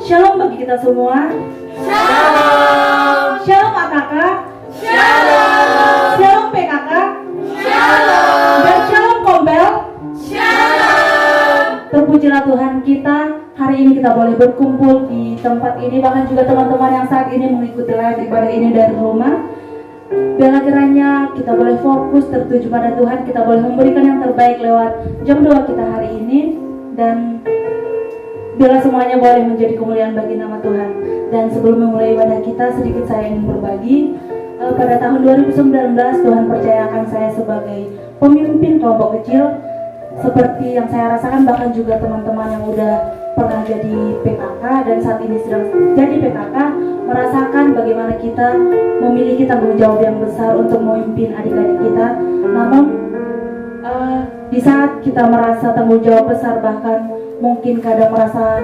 Shalom bagi kita semua. Shalom. Shalom AKK. Shalom. Shalom PKK. Shalom. Dan shalom Kombel. Shalom. Terpujilah Tuhan kita. Hari ini kita boleh berkumpul di tempat ini, bahkan juga teman-teman yang saat ini mengikuti live ibadah ini dari rumah. Biarlah kiranya kita boleh fokus tertuju pada Tuhan, kita boleh memberikan yang terbaik lewat jam 2 kita hari ini, dan biarlah semuanya boleh menjadi kemuliaan bagi nama Tuhan. Dan sebelum memulai ibadah kita, sedikit saya ingin berbagi. Pada tahun 2019 Tuhan percayakan saya sebagai pemimpin kelompok kecil, seperti yang saya rasakan, bahkan juga teman-teman yang udah pernah jadi PKK dan saat ini sedang jadi PKK merasakan bagaimana kita memiliki tanggung jawab yang besar untuk memimpin adik-adik kita. Namun di saat kita merasa tanggung jawab besar, bahkan mungkin kadang merasa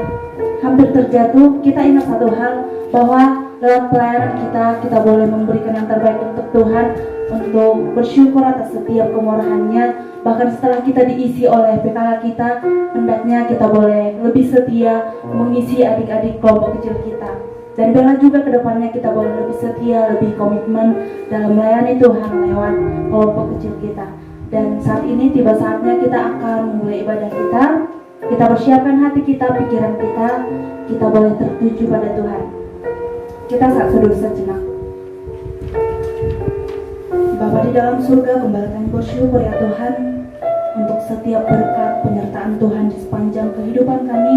hampir terjatuh, kita ingat satu hal, bahwa lewat pelayanan kita boleh memberikan yang terbaik untuk Tuhan, untuk bersyukur atas setiap kemurahannya. Bahkan setelah kita diisi oleh PKK kita, hendaknya kita boleh lebih setia mengisi adik-adik kelompok kecil kita. Dan biarlah juga kedepannya kita boleh lebih setia, lebih komitmen dalam melayani Tuhan lewat kelompok kecil kita. Dan saat ini tiba saatnya kita akan memulai ibadah kita. Kita persiapkan hati kita, pikiran kita boleh tertuju pada Tuhan. Kita saat seduh sejenak. Bapa di dalam surga, kembali kami bersyukur ya Tuhan untuk setiap berkat penyertaan Tuhan di sepanjang kehidupan kami.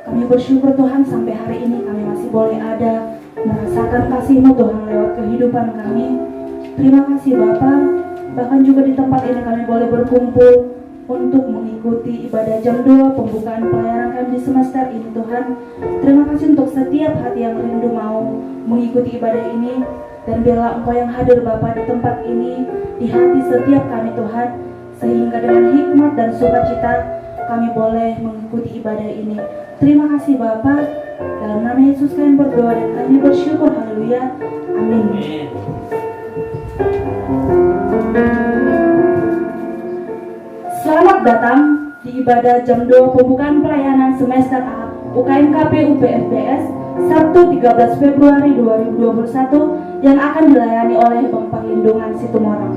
Kami bersyukur Tuhan sampai hari ini kami masih boleh ada, merasakan kasih-Mu Tuhan lewat kehidupan kami. Terima kasih Bapa. Bahkan juga di tempat ini kami boleh berkumpul untuk mengikuti ibadah jam 2 pembukaan pelayanan kami di semester ini Tuhan. Terima kasih untuk setiap hati yang rindu mau mengikuti ibadah ini. Dan biarlah Engkau yang hadir Bapa di tempat ini, di hati setiap kami Tuhan, sehingga dengan hikmat dan sukacita kami boleh mengikuti ibadah ini. Terima kasih Bapa. Dalam nama Yesus kami berdoa dan kami bersyukur. Haleluya. Amin. Selamat datang di ibadah jam 2 pembukaan pelayanan semester A UKMKP UPFBS Sabtu 13 Februari 2021 yang akan dilayani oleh Bang Perlindungan Situmorang.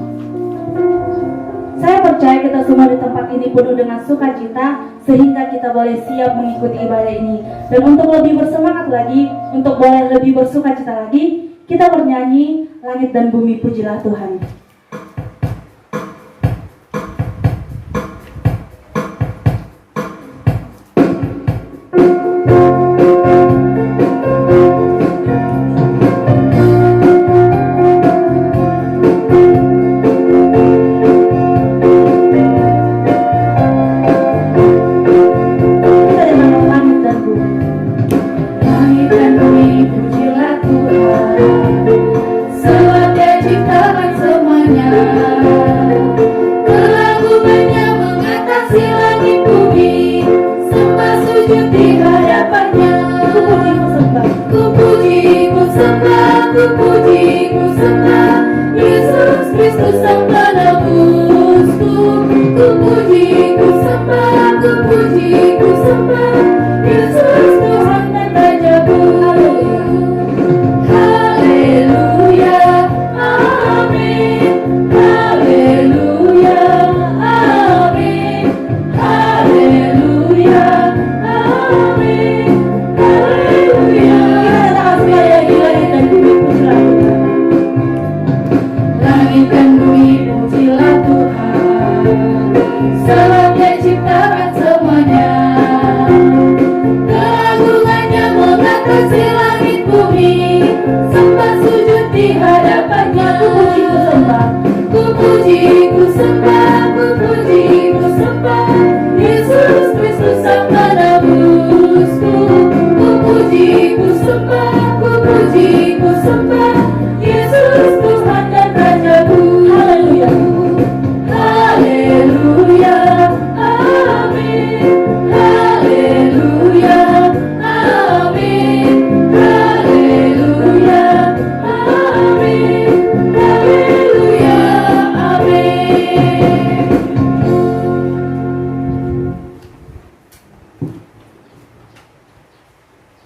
Saya percaya kita semua di tempat ini penuh dengan sukacita sehingga kita boleh siap mengikuti ibadah ini. Dan untuk lebih bersemangat lagi, untuk boleh lebih bersukacita lagi, kita bernyanyi Langit dan Bumi Pujilah Tuhan.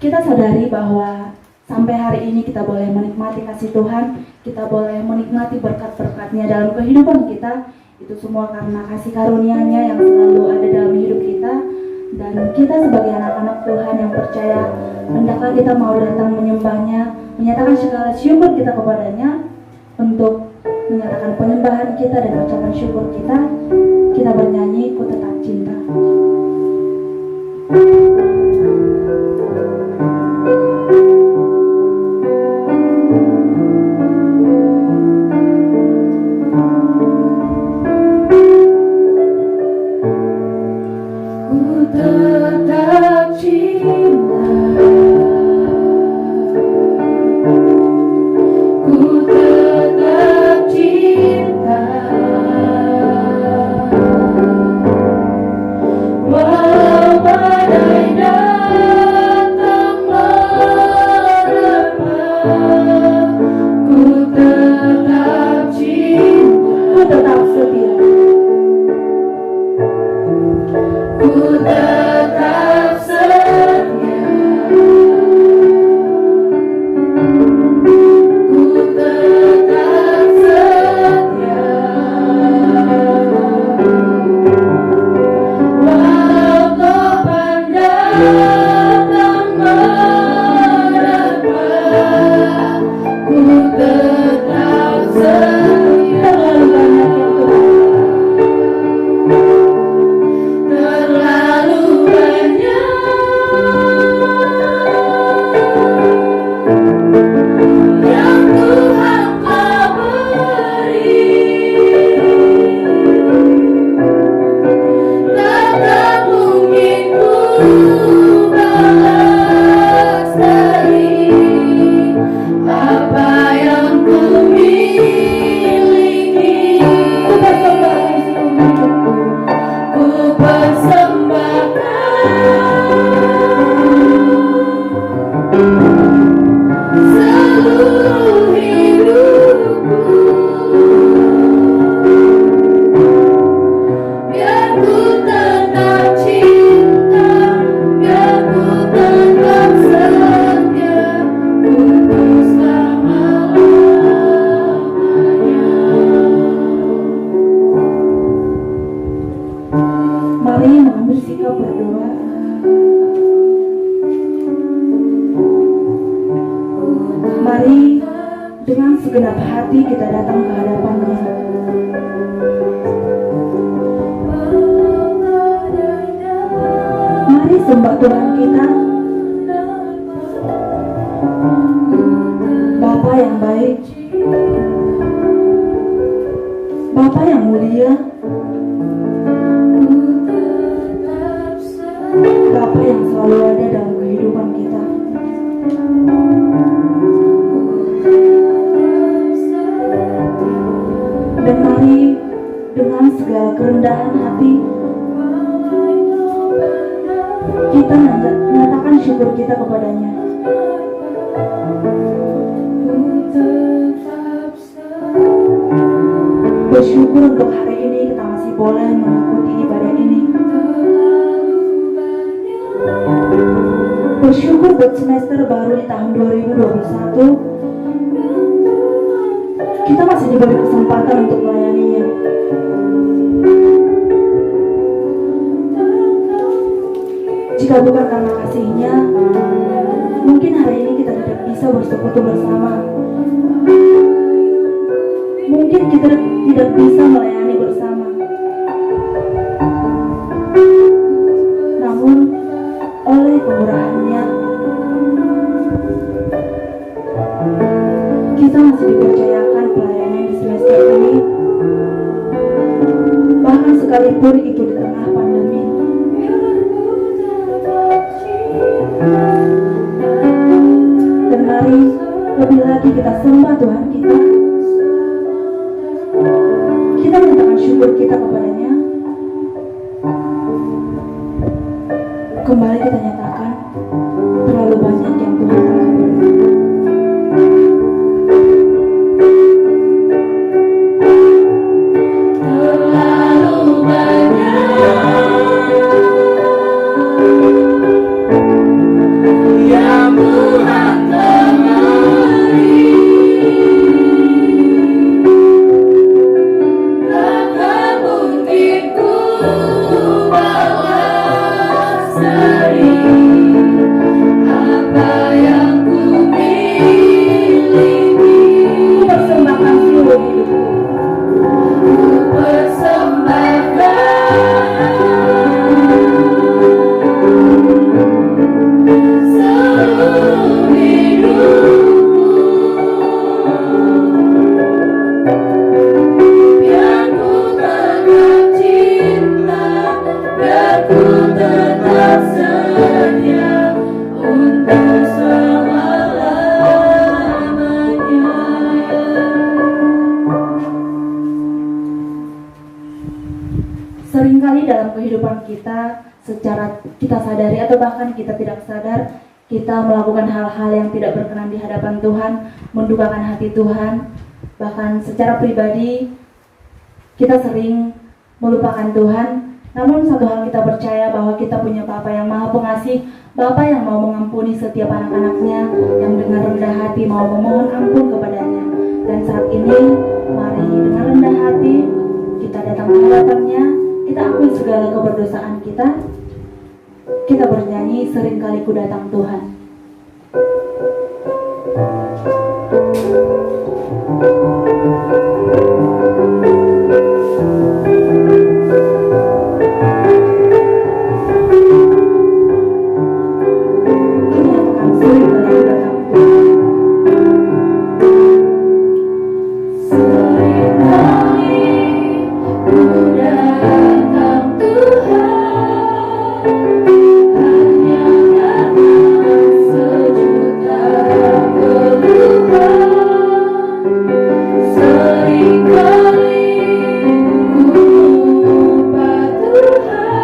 kita sadari bahwa sampai hari ini kita boleh menikmati kasih Tuhan, kita boleh menikmati berkat-berkat-Nya dalam kehidupan kita. Itu semua karena kasih karunia-Nya yang selalu ada dalam hidup kita. Dan kita sebagai anak-anak Tuhan yang percaya, hendaklah kita mau datang menyembah-Nya, menyatakan segala syukur kita kepada-Nya. Untuk menyatakan penyembahan kita dan ucapan syukur kita, kita bernyanyi Ku Tetap Cinta. segenap hati kita datang ke hadapan-Nya. Mari sembah Tuhan kita, Bapa yang baik, Bapa yang mulia, Bapa yang selalu ada dalam kehidupan kita. Dan mari dengan segala kerendahan hati kita menyatakan syukur kita kepada-Nya. Bersyukur untuk hari ini kita masih boleh mengikuti ibadah ini. Bersyukur buat semester baru di tahun 2021. Kita masih diberi kesempatan untuk melayani-Nya. Jika bukan karena kasih-Nya, mungkin hari ini kita tidak bisa bersekutu bersama. Mungkin kita tidak bisa melayani bersama. Namun, oleh kemurahan-Nya, kita masih dipercayakan pelayanan di semester ini, bahkan sekalipun itu di tengah pandemi. Dan mari lebih lagi kita sembah Tuhan kita. Kita menyatakan syukur kita kepada-Nya. Kembali kita nyatakan terlalu banyak yang Tuhan telah beri. Yeah. Tuhan memberi. Takkan mungkin ku balas sering apa yang ku miliki. Ku persembahkan seluruh hidupku. Ku persembahkan seluruh hidupku. Biar ku tetap cinta, biar ku tetap setia untuk selama-lamanya. Seringkali dalam kehidupan kita, secara kita sadari atau bahkan kita tidak sadar, kita melakukan hal-hal yang tidak berkenan di hadapan Tuhan, mendukakan hati Tuhan. Bahkan secara pribadi, kita sering melupakan Tuhan. Namun satu hal kita percaya bahwa kita punya Bapa yang Maha Pengasih, Bapa yang mau mengampuni setiap anak-anaknya, yang dengan rendah hati mau memohon ampun kepadanya. Dan saat ini, mari dengan rendah hati kita datang ke hadapannya, kita akui segala keberdosaan kita. Kita bernyanyi seringkali ku datang Tuhan. Ini akan seringkali ku datang Tuhan. Seringkali ku datang Tuhan, hanya dengan sejuta keluhan. Seringkali ku lupa Tuhan,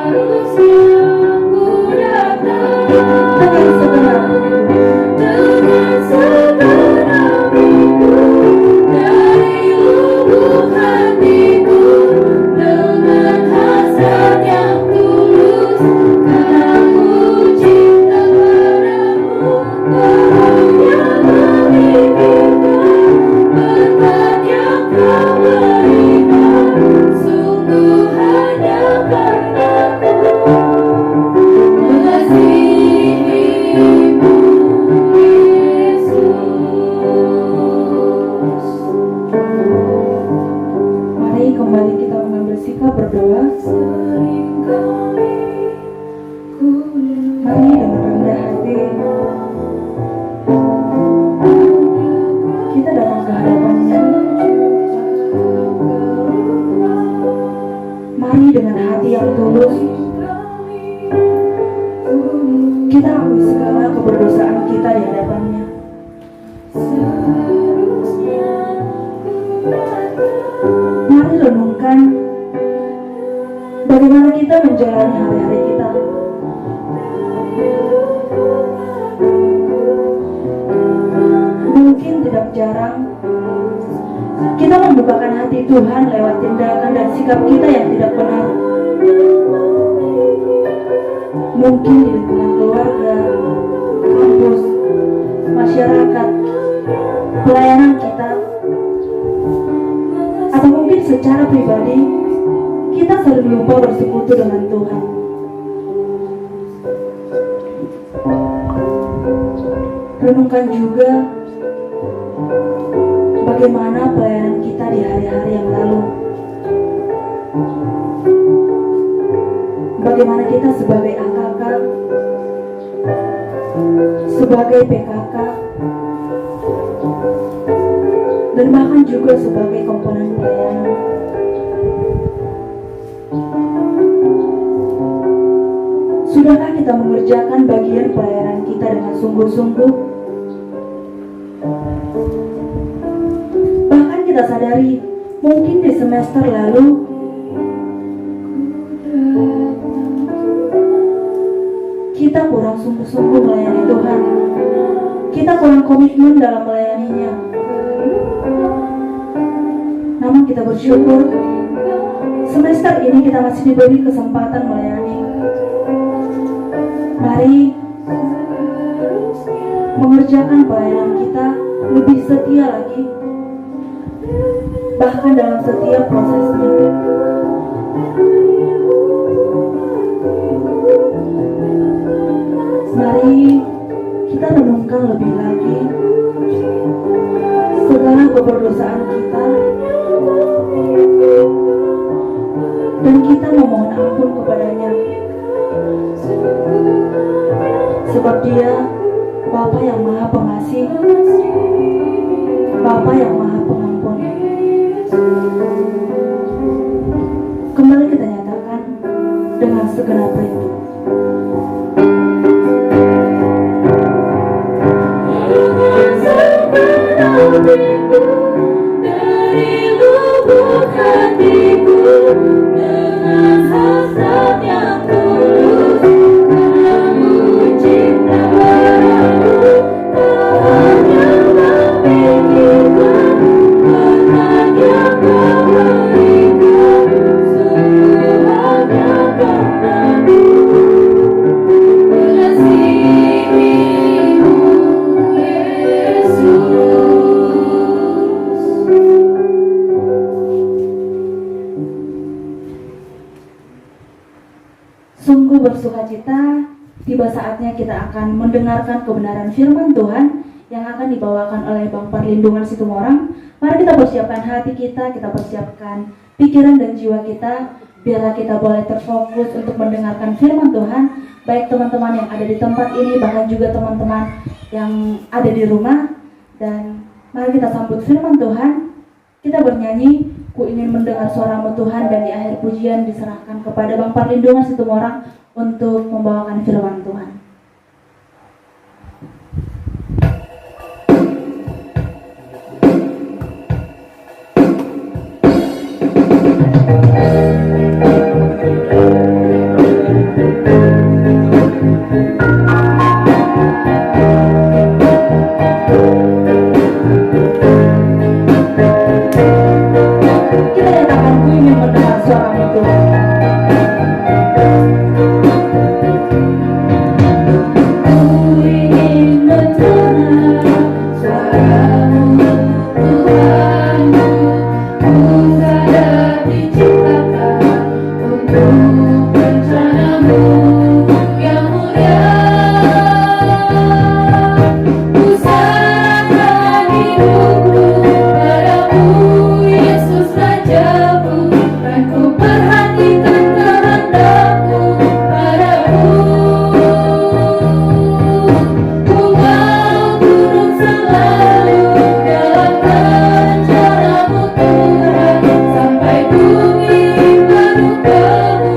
seharusnya ku datang Dengan segenap dengan segenap minggu dari lubuk hatiku, dengan hasrat yang tulus, karena ku cinta padamu. Hanya memikirkan berkat yang kau berikan, sungguh hanya karena ku mengasihimu, Yesus. mari kembali kita mengambil sikap berdoa. Seringkali ku Mari dengan rendah hati kita datang ke hadapannya. Mari dengan hati yang tulus kita akui segala keberdosaan kita di hadapannya. Mari renungkan bagaimana kita menjalani hari-hari kita. Mungkin tidak jarang kita membukakan hati Tuhan lewat tindakan dan sikap kita yang tidak benar. Mungkin di lingkungan keluarga, kampus, masyarakat, pelayanan kita, atau mungkin secara pribadi kita sering lupa bersekutu dengan Tuhan. Renungkan juga bagaimana pelayanan kita di hari-hari yang lalu. Bagaimana kita sebagai AKK, sebagai PKK, dan bahkan juga sebagai komponen pelayanan. Sudahkah kita mengerjakan bagian pelayanan kita dengan sungguh-sungguh? Bahkan kita sadari, mungkin di semester lalu kita kurang sungguh-sungguh melayani Tuhan. Kita kurang komitmen dalam melayaninya. Namun kita bersyukur semester ini kita masih diberi kesempatan melayani. Mari mengerjakan pelayanan kita lebih setia lagi, bahkan dalam setiap prosesnya. Mari kita renungkan lebih lagi segala keberdosaan kita, dan kita memohon ampun kepadanya, sebab Dia Bapa yang Maha Pengasih, Bapa yang Maha Pengampun. Kembali kita nyatakan dengan segenap rindu. Dari lubuk hatiku, dengan hasrat yang tulus, kamu cinta padaku, tak hanya memikirkan berkat yang kau berikan, sungguh hanya karenaku mengasihimu, Yesus. Sungguh bersukacita, tiba saatnya kita akan mendengarkan kebenaran firman Tuhan yang akan dibawakan oleh Bang Perlindungan Situmorang. Mari kita persiapkan hati kita persiapkan pikiran dan jiwa kita, biarlah kita boleh terfokus untuk mendengarkan firman Tuhan, baik teman-teman yang ada di tempat ini, bahkan juga teman-teman yang ada di rumah. Dan mari kita sambut firman Tuhan. Kita bernyanyi, ku ingin mendengar suaramu Tuhan, dan di akhir pujian diserahkan kepada Bang Perlindungan Situmorang untuk membawakan firman Tuhan.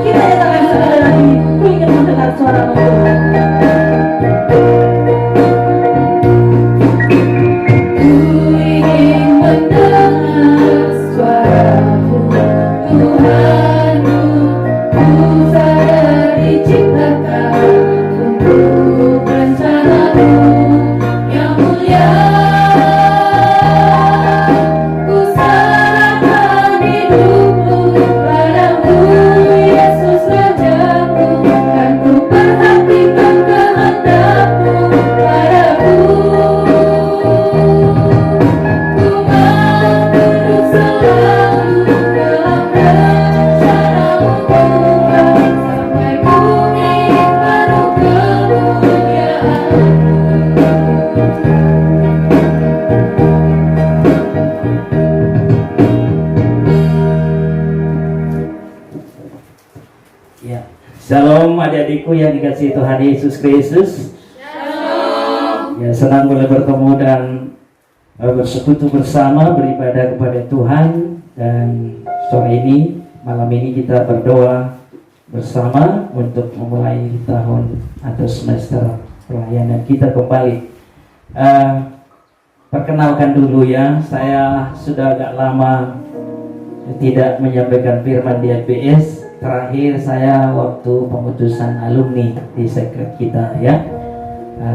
Kita nyatakan, ku ingin mendengar suaramu Tuhan. Shalom adik-adikku yang dikasihi Tuhan Yesus Kristus. Shalom. Ya, senang boleh bertemu dan bersekutu bersama beribadah kepada Tuhan. Dan sore ini, malam ini kita berdoa bersama untuk memulai tahun atau semester pelayanan kita kembali. Perkenalkan dulu ya, saya sudah agak lama tidak menyampaikan firman di LPS. Terakhir saya waktu pemutusan alumni di sekret kita ya,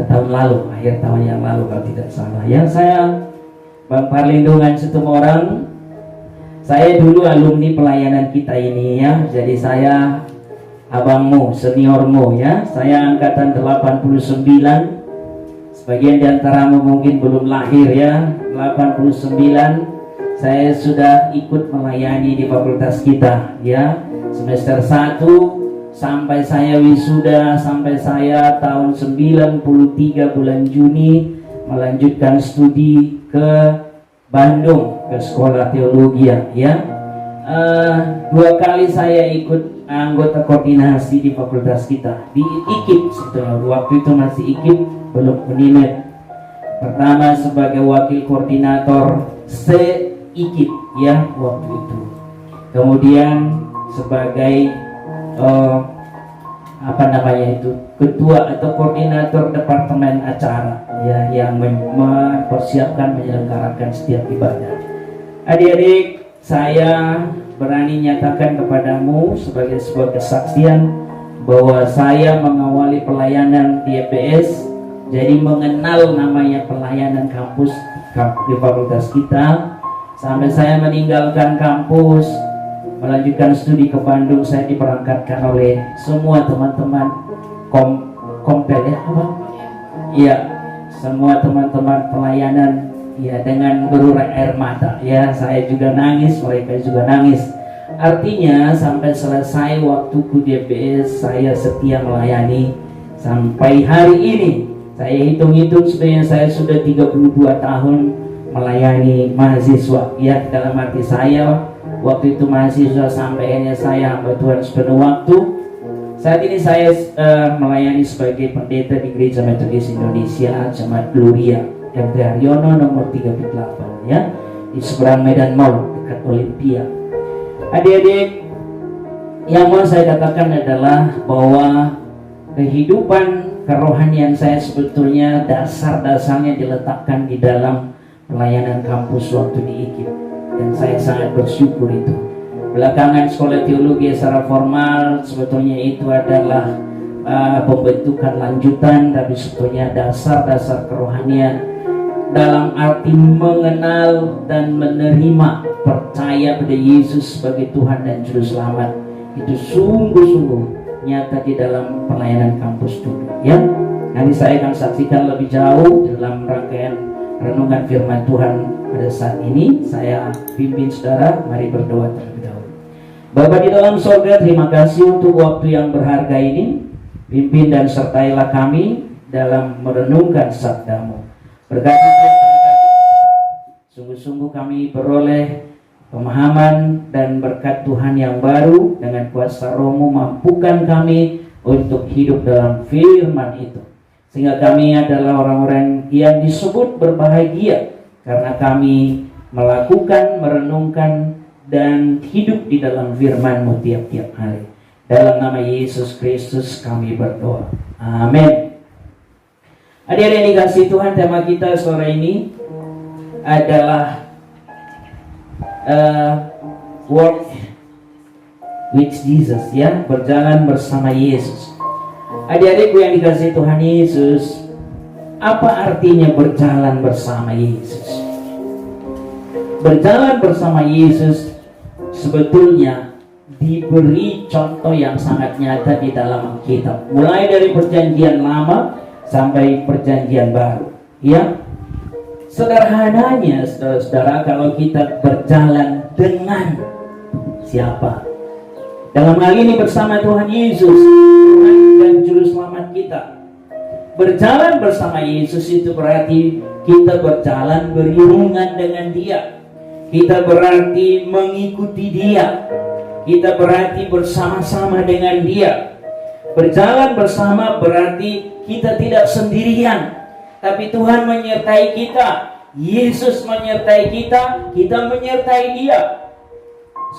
tahun lalu, akhir tahun yang lalu kalau tidak salah. Yang saya Bang Perlindungan Situmorang, saya dulu alumni pelayanan kita ini ya. Jadi saya abangmu, seniormu ya. Saya angkatan 89. Sebagian di antaramu mungkin belum lahir ya. 89 saya sudah ikut melayani di fakultas kita ya. Semester 1 sampai saya wisuda, sampai saya tahun 93 bulan Juni melanjutkan studi ke Bandung, ke sekolah teologi ya. 2 kali saya ikut anggota koordinasi di fakultas kita di IKIP sebetulnya. Waktu itu masih IKIP, belum UNIMED. Pertama sebagai wakil koordinator se-IKIP ya waktu itu. Kemudian sebagai ketua atau koordinator departemen acara ya, yang mempersiapkan menyelenggarakan setiap ibadah. Adik-adik, saya berani nyatakan kepadamu sebagai sebuah kesaksian bahwa saya mengawali pelayanan di EPS, jadi mengenal namanya pelayanan kampus di fakultas kita. Sampai saya meninggalkan kampus melanjutkan studi ke Bandung, saya diberangkatkan oleh semua teman-teman kompel ya apa? Iya, semua teman-teman pelayanan ya, dengan berurai air mata ya. Saya juga nangis, mereka juga nangis. Artinya sampai selesai waktuku di EPS, saya setia melayani sampai hari ini. Saya hitung-hitung sebenarnya saya sudah 32 tahun melayani mahasiswa ya. Dalam arti saya waktu itu mahasiswa sampai akhirnya saya hamba Tuhan sepenuh waktu. Saat ini saya melayani sebagai pendeta di Gereja Metodis Indonesia Jemaat Gloria MT Haryono nomor 38 ya, di seberang Medan Mall dekat Olimpia. Adik-adik, yang mau saya katakan adalah bahwa kehidupan kerohanian saya sebetulnya dasar-dasarnya diletakkan di dalam pelayanan kampus waktu di IKIP, dan saya sangat bersyukur itu. Belakangan sekolah teologi secara formal sebetulnya itu adalah pembentukan lanjutan, tapi sebetulnya dasar-dasar kerohanian dalam arti mengenal dan menerima, percaya pada Yesus sebagai Tuhan dan Juru Selamat, itu sungguh-sungguh nyata di dalam pelayanan kampus dulu ya. Nanti saya akan saksikan lebih jauh dalam rangkaian renungan firman Tuhan pada saat ini. Saya pimpin saudara, mari berdoa terlebih dahulu. Bapa di dalam sorga, terima kasih untuk waktu yang berharga ini. Pimpin dan sertailah kami dalam merenungkan sabda-Mu. Berkati sungguh-sungguh kami beroleh pemahaman dan berkat Tuhan yang baru. Dengan kuasa Roh-Mu mampukan kami untuk hidup dalam firman itu, sehingga kami adalah orang-orang yang disebut berbahagia karena kami melakukan, merenungkan dan hidup di dalam firman-Mu tiap-tiap hari. Dalam nama Yesus Kristus kami berdoa, amin. Adik-adik yang dikasihi Tuhan, tema kita sore ini adalah walk with Jesus ya, berjalan bersama Yesus. Adik-adikku yang dikasihi Tuhan Yesus, apa artinya berjalan bersama Yesus? Berjalan bersama Yesus sebetulnya diberi contoh yang sangat nyata di dalam Alkitab, mulai dari perjanjian lama sampai perjanjian baru ya. Sederhananya saudara-saudara, kalau kita berjalan dengan siapa? Dalam hal ini bersama Tuhan Yesus, Tuhan dan Juru Selamat kita. Berjalan bersama Yesus itu berarti kita berjalan beriringan dengan Dia. Kita berarti mengikuti Dia. Kita berarti bersama-sama dengan Dia. Berjalan bersama berarti kita tidak sendirian, tapi Tuhan menyertai kita, Yesus menyertai kita, kita menyertai Dia.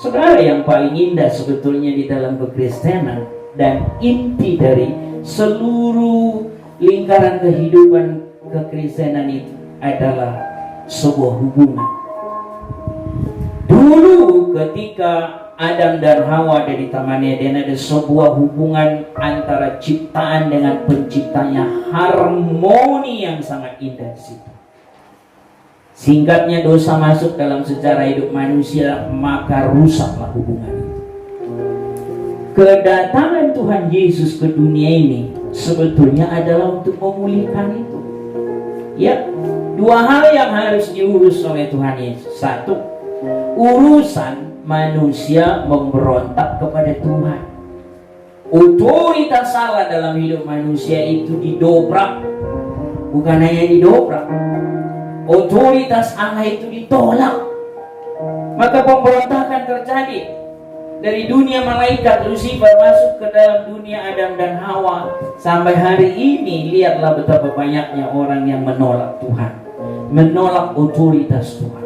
Saudara, yang paling indah sebetulnya di dalam kekristenan dan inti dari seluruh lingkaran kehidupan kekristenan itu adalah sebuah hubungan. Dulu ketika Adam dan Hawa ada di Taman Eden, ada sebuah hubungan antara ciptaan dengan penciptanya, harmoni yang sangat indah di situ. Singkatnya, dosa masuk dalam sejarah hidup manusia, maka rusaklah hubungan itu. kedatangan Tuhan Yesus ke dunia ini sebetulnya adalah untuk memulihkan itu. Ya, dua hal yang harus diurus oleh Tuhan Yesus. Satu, urusan manusia memberontak kepada Tuhan. Otoritas Allah dalam hidup manusia itu didobrak. Bukan hanya didobrak, otoritas Allah itu ditolak. Maka pemberontakan terjadi. Dari dunia malaikat Lucifer masuk ke dalam dunia Adam dan Hawa. Sampai hari ini lihatlah betapa banyaknya orang yang menolak Tuhan, menolak otoritas Tuhan.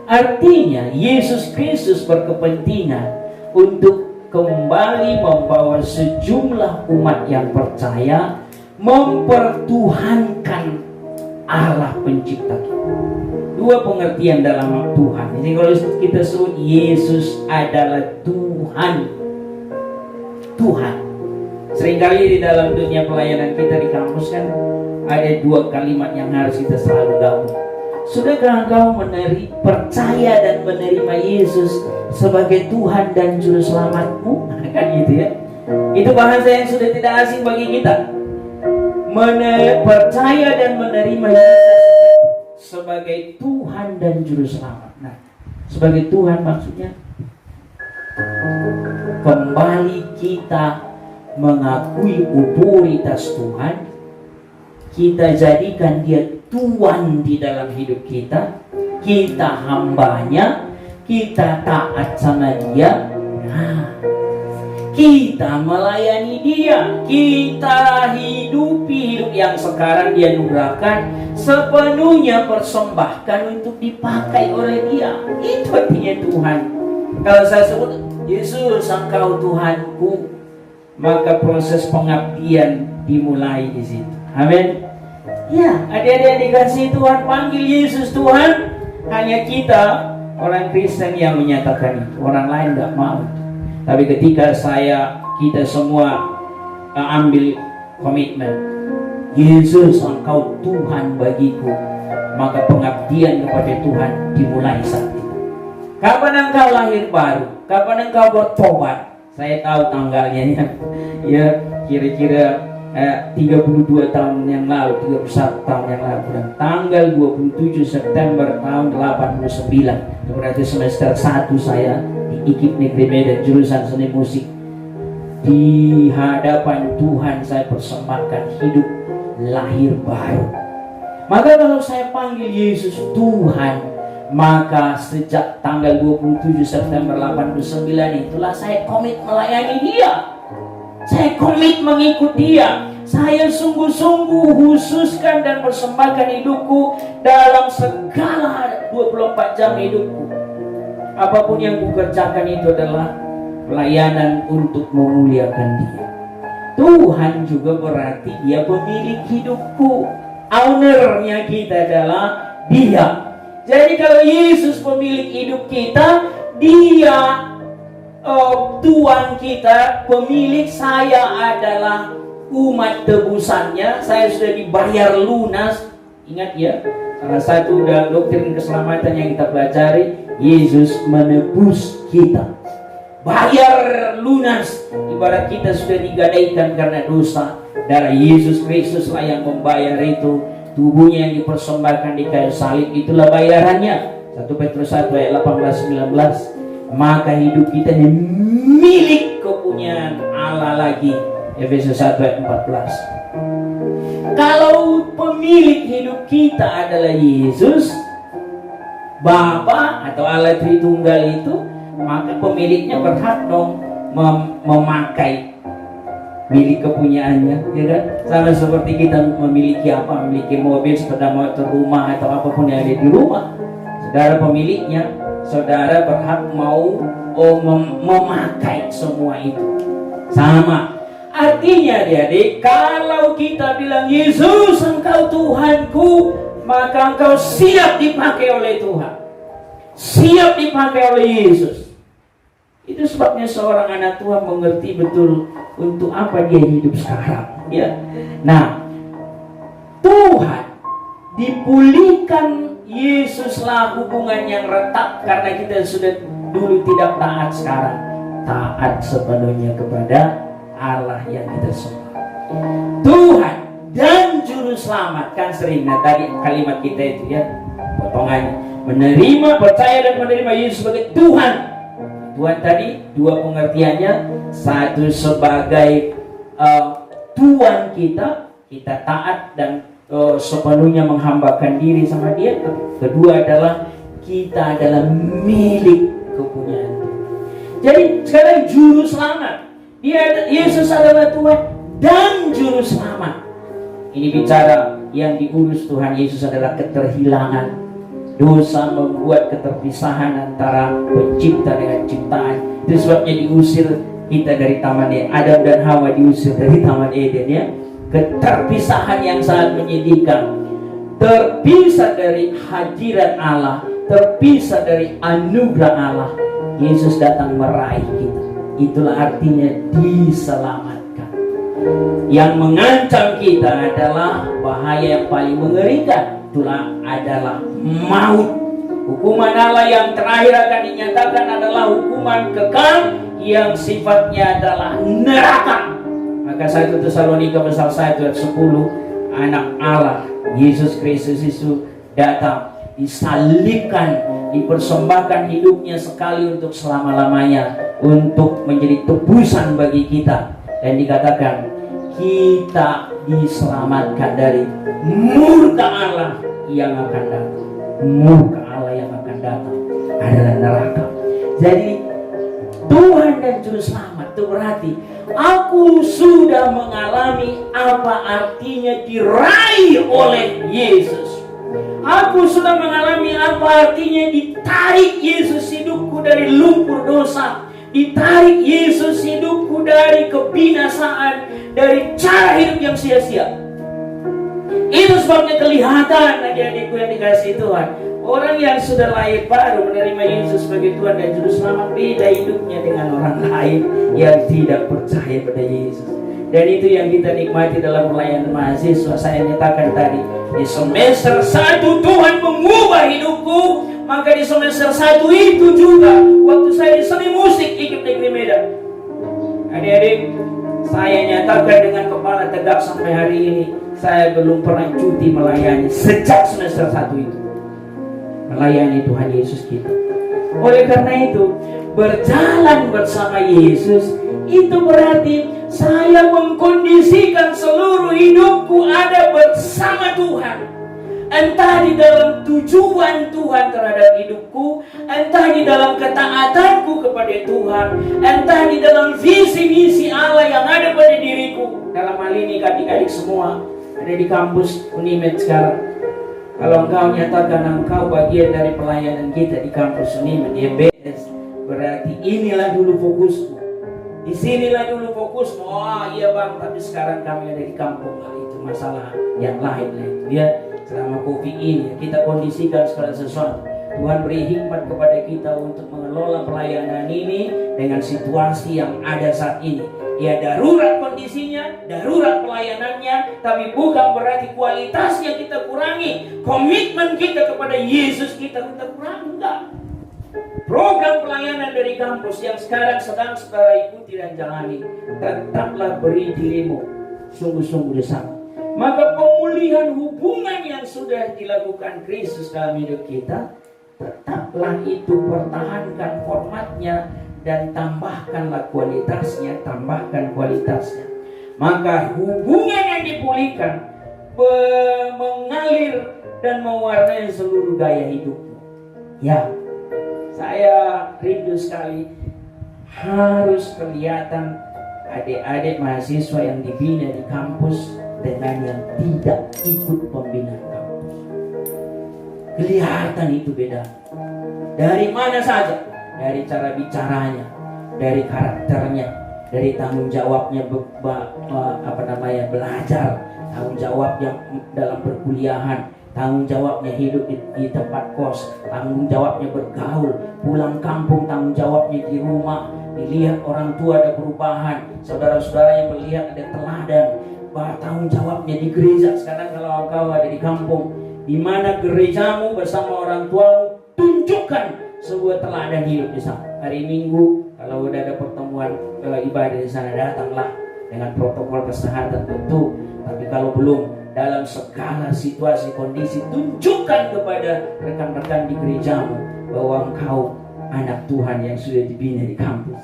Artinya Yesus Kristus berkepentingan untuk kembali membawa sejumlah umat yang percaya mempertuhankan Allah pencipta kita. Dua pengertian dalam Tuhan. Jadi kalau kita sebut Yesus adalah Tuhan. Tuhan. Seringkali di dalam dunia pelayanan kita di kampus kan ada dua kalimat yang harus kita selalu gabung. Sudahkah engkau percaya dan menerima Yesus sebagai Tuhan dan Juru Selamatmu? Kan gitu ya. Itu bahasa yang sudah tidak asing bagi kita. Percaya dan menerima Yesus sebagai Tuhan dan Juru Selamat. Nah, sebagai Tuhan maksudnya kembali kita mengakui otoritas Tuhan, kita jadikan Dia Tuhan di dalam hidup kita, kita hambanya, kita taat sama Dia. Nah, kita melayani Dia, kita hidupi hidup yang sekarang Dia nubuatkan sepenuhnya persembahkan untuk dipakai oleh Dia. Itu artinya Tuhan. Kalau saya sebut Yesus Engkau Tuhanku, maka proses pengabdian dimulai di situ. Amin. Ya, adik-adik yang dikasihi Tuhan, panggil Yesus Tuhan. Hanya kita orang Kristen yang menyatakan itu, orang lain nggak mau. Tapi ketika kita semua ambil komitmen, Yesus Engkau Tuhan bagiku, maka pengabdian kepada Tuhan dimulai saat itu. Kapan engkau lahir baru? Kapan engkau bertobat? Saya tahu tanggalnya ya kira-kira 32 tahun yang lalu, 31 tahun yang lalu, tanggal 27 September tahun 89. Itu berarti semester 1 saya di IKIP Negeri Medan, jurusan seni musik. Di hadapan Tuhan saya persembahkan hidup lahir baru. Maka kalau saya panggil Yesus Tuhan, maka sejak tanggal 27 September 89 itulah saya komit melayani Dia. Saya komit mengikut Dia. Saya sungguh-sungguh khususkan dan persembahkan hidupku dalam segala 24 jam hidupku. Apapun yang kukerjakan itu adalah pelayanan untuk memuliakan Dia. Tuhan juga berarti Dia pemilik hidupku. Ownernya kita adalah Dia. Jadi kalau Yesus pemilik hidup kita, Dia Tuhan kita, pemilik. Saya adalah umat tebusannya. Saya sudah dibayar lunas. Ingat ya, salah satu dalam doktrin keselamatan yang kita pelajari, Yesus menebus kita, bayar lunas. Ibarat kita sudah digadaikan karena dosa, darah Yesus Kristus lah yang membayar itu. Tubuhnya yang dipersembahkan di kayu salib, itulah bayarannya. 1 Petrus 1 ayat 18-19. Maka hidup kita ini milik kepunyaan Allah lagi. Efesus 1 ayat 14. Kalau pemilik hidup kita adalah Yesus Bapa atau Allah Tritunggal itu, maka pemiliknya berhak dong memakai milik kepunyaannya, ya kan? Sama seperti kita memiliki apa, memiliki mobil, sepeda motor, rumah atau apapun yang ada di rumah. Saudara pemiliknya, saudara berhak memakai semua itu. Sama. Artinya adik-adik, kalau kita bilang Yesus Engkau Tuhanku, maka engkau siap dipakai oleh Tuhan, siap dipakai oleh Yesus. Itu sebabnya seorang anak Tuhan mengerti betul untuk apa dia hidup sekarang, ya. Nah, Tuhan dipulihkan Yesuslah hubungan yang retak karena kita sudah dulu tidak taat, sekarang taat sepenuhnya kepada Allah yang kita sembah. Tuhan dan Juru Selamat, kan sering. Nah tadi kalimat kita itu ya, potongannya menerima, percaya dan menerima Yesus sebagai Tuhan. Tuhan tadi dua pengertiannya, satu sebagai Tuhan kita taat dan sepenuhnya menghambakan diri sama Dia. Kedua adalah kita adalah milik kepunyaan. Jadi sekarang Juru Selamat, Yesus adalah Tuhan dan Juru Selamat. Ini bicara yang diurus Tuhan Yesus adalah keterhilangan. Dosa membuat keterpisahan antara pencipta dengan ciptaan. Itu sebabnya diusir kita dari Taman Eden. Adam dan Hawa diusir dari Taman Eden ya. Keterpisahan yang sangat menyedihkan. Terpisah dari hadirat Allah, terpisah dari anugerah Allah. Yesus datang meraih kita. Itulah artinya diselamatkan. Yang mengancam kita adalah bahaya yang paling mengerikan. Itulah adalah maut. Hukuman Allah yang terakhir akan dinyatakan adalah hukuman kekal yang sifatnya adalah neraka. Maka 1 Tesalonika pasal 1 ayat 10, anak Allah Yesus Kristus itu datang, disalibkan, dipersembahkan hidupnya sekali untuk selama-lamanya untuk menjadi tebusan bagi kita. Dan dikatakan kita diselamatkan dari murka Allah yang akan datang. Murka Allah yang akan datang adalah neraka. Jadi Tuhan dan Juru Selamat itu berarti aku sudah mengalami apa artinya diraih oleh Yesus. Aku sudah mengalami apa artinya ditarik Yesus hidupku dari lumpur dosa, ditarik Yesus hidupku dari kebinasaan, dari cara hidup yang sia-sia. Itu sebabnya kelihatan adik-adikku yang dikasihi Tuhan, orang yang sudah lahir baru menerima Yesus sebagai Tuhan dan Juru Selamat beda hidupnya dengan orang lain yang tidak percaya pada Yesus. Dan itu yang kita nikmati dalam pelayanan mahasiswa. Saya nyatakan tadi, di semester 1 Tuhan mengubah hidupku. Maka di semester 1 itu juga waktu saya di seni musik ikut negeri Medan, adik-adik, saya nyatakan dengan kepala tegak sampai hari ini, saya belum pernah cuti melayani sejak semester 1 itu. Melayani Tuhan Yesus kita. Oleh karena itu, berjalan bersama Yesus itu berarti saya mengkondisikan seluruh hidupku ada bersama Tuhan. Entah di dalam tujuan Tuhan terhadap hidupku, entah di dalam ketaatanku kepada Tuhan, entah di dalam visi-misi Allah yang ada pada diriku. Dalam hal ini adik-adik semua ada di kampus Unimed sekarang. Kalau engkau nyatakan engkau bagian dari pelayanan kita di kampus Unimed YBS, berarti inilah dulu fokusku. Di sinilah dulu fokusmu. Oh iya bang, tapi sekarang kami ada di kampung. Nah, itu masalah yang lain lah itu ya. Selama COVID ini kita kondisikan segala sesuatu. Tuhan beri hikmat kepada kita untuk mengelola pelayanan ini dengan situasi yang ada saat ini. Ya darurat kondisinya, darurat pelayanannya, tapi bukan berarti kualitasnya kita kurangi. Komitmen kita kepada Yesus kita kurangi, enggak. Program pelayanan dari kampus yang sekarang sedang saudara ikuti dan jalani, tetaplah beri dirimu sungguh-sungguh di sana. Maka pemulihan hubungan yang sudah dilakukan Kristus dalam hidup kita, tetaplah itu pertahankan formatnya dan tambahkanlah kualitasnya, tambahkan kualitasnya. Maka hubungan yang dipulihkan mengalir dan mewarnai seluruh gaya hidupmu. Ya, saya rindu sekali harus kelihatan adik-adik mahasiswa yang dibina di kampus dengan yang tidak ikut pembinaan kampus. Kelihatan itu beda. Dari mana saja? Dari cara bicaranya, dari karakternya, dari tanggung jawabnya belajar, tanggung jawabnya dalam perkuliahan, tanggung jawabnya hidup di tempat kos, tanggung jawabnya bergaul, pulang kampung, tanggung jawabnya di rumah. Dilihat orang tua ada perubahan, saudara-saudara yang melihat ada teladan, bahwa tanggung jawabnya di gereja. Sekarang kalau kau ada di kampung, di mana gerejamu bersama orang tuamu, tunjukkan sebuah teladan hidup di sana. Hari Minggu Kalau udah ada pertemuan ibadah di sana, datanglah dengan protokol kesehatan tentu. Tapi kalau belum, dalam segala situasi kondisi, tunjukkan kepada rekan-rekan di gerejamu bahwa engkau anak Tuhan yang sudah dibina di kampus.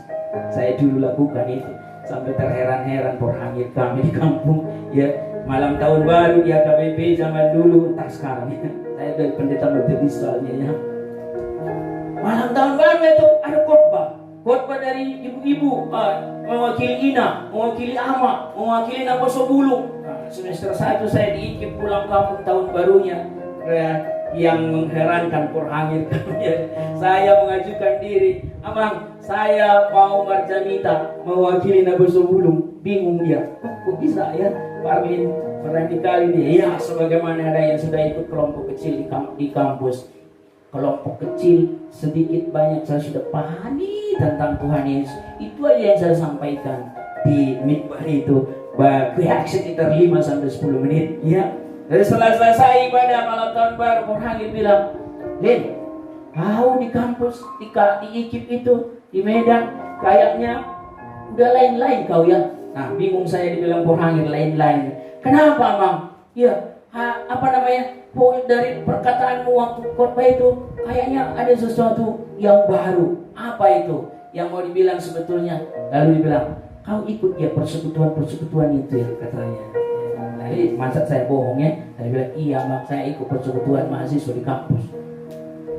Saya dulu lakukan itu sampai terheran-heran porhangit kami di kampung. Ya, malam tahun baru di AKBP zaman dulu, entah sekarang ya. Saya dari pendeta metodis soalnya ya. Malam tahun baru itu ada khotbah dari ibu-ibu, mewakili Ina, mewakili Ama, mewakili Naboso Bulung. Semester 1 saya diikip pulang kampung tahun barunya. Yang mengherankan porhangit kami, saya mengajukan diri, Amang, saya mau Marjanita mewakili Naboso Bulung. Bingung dia, kok bisa ya Parlin radikal ini? Ya, sebagaimana ada yang sudah ikut kelompok kecil di kampus. Kelompok kecil sedikit banyak saya sudah pahami tentang Tuhan Yesus. Itu aja yang saya sampaikan di mimbar itu. Reaksi sekitar 5-10 menit ya. Dan setelah selesai ibadah malam tahun baru, porhangit bilang, Lin, kau di kampus, di IKIP itu, di Medan, kayaknya udah lain-lain kau ya. Nah, bingung saya dibilang porhangit lain-lain. Kenapa, Bang? Ya, dari perkataanmu waktu khotbah itu, kayaknya ada sesuatu yang baru. Apa itu? Yang mau dibilang sebetulnya? Lalu dibilang, kau ikut ya persekutuan itu ya, katanya. Jadi masa saya bohong ya? Saya bilang, iya Bang, saya ikut persekutuan mahasiswa di kampus.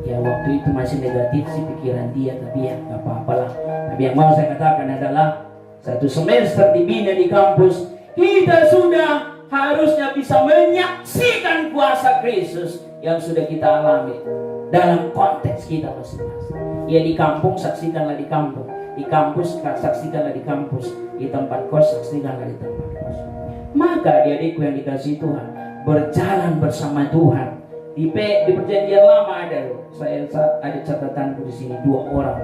Ya waktu itu masih negatif sih pikiran dia, tapi ya gak apa-apalah. Tapi yang mau saya katakan adalah, satu semester dibina di kampus, kita sudah harusnya bisa menyaksikan kuasa Kristus yang sudah kita alami dalam konteks kita masing-masing. Ya di kampung, saksikanlah di kampung. Di kampus, saksikanlah di kampus. Di tempat kos, saksikanlah di tempat kos. Maka adik-adikku yang dikasihi Tuhan, berjalan bersama Tuhan. Di perjanjian lama ada, saya ada catatanku di sini 2 orang.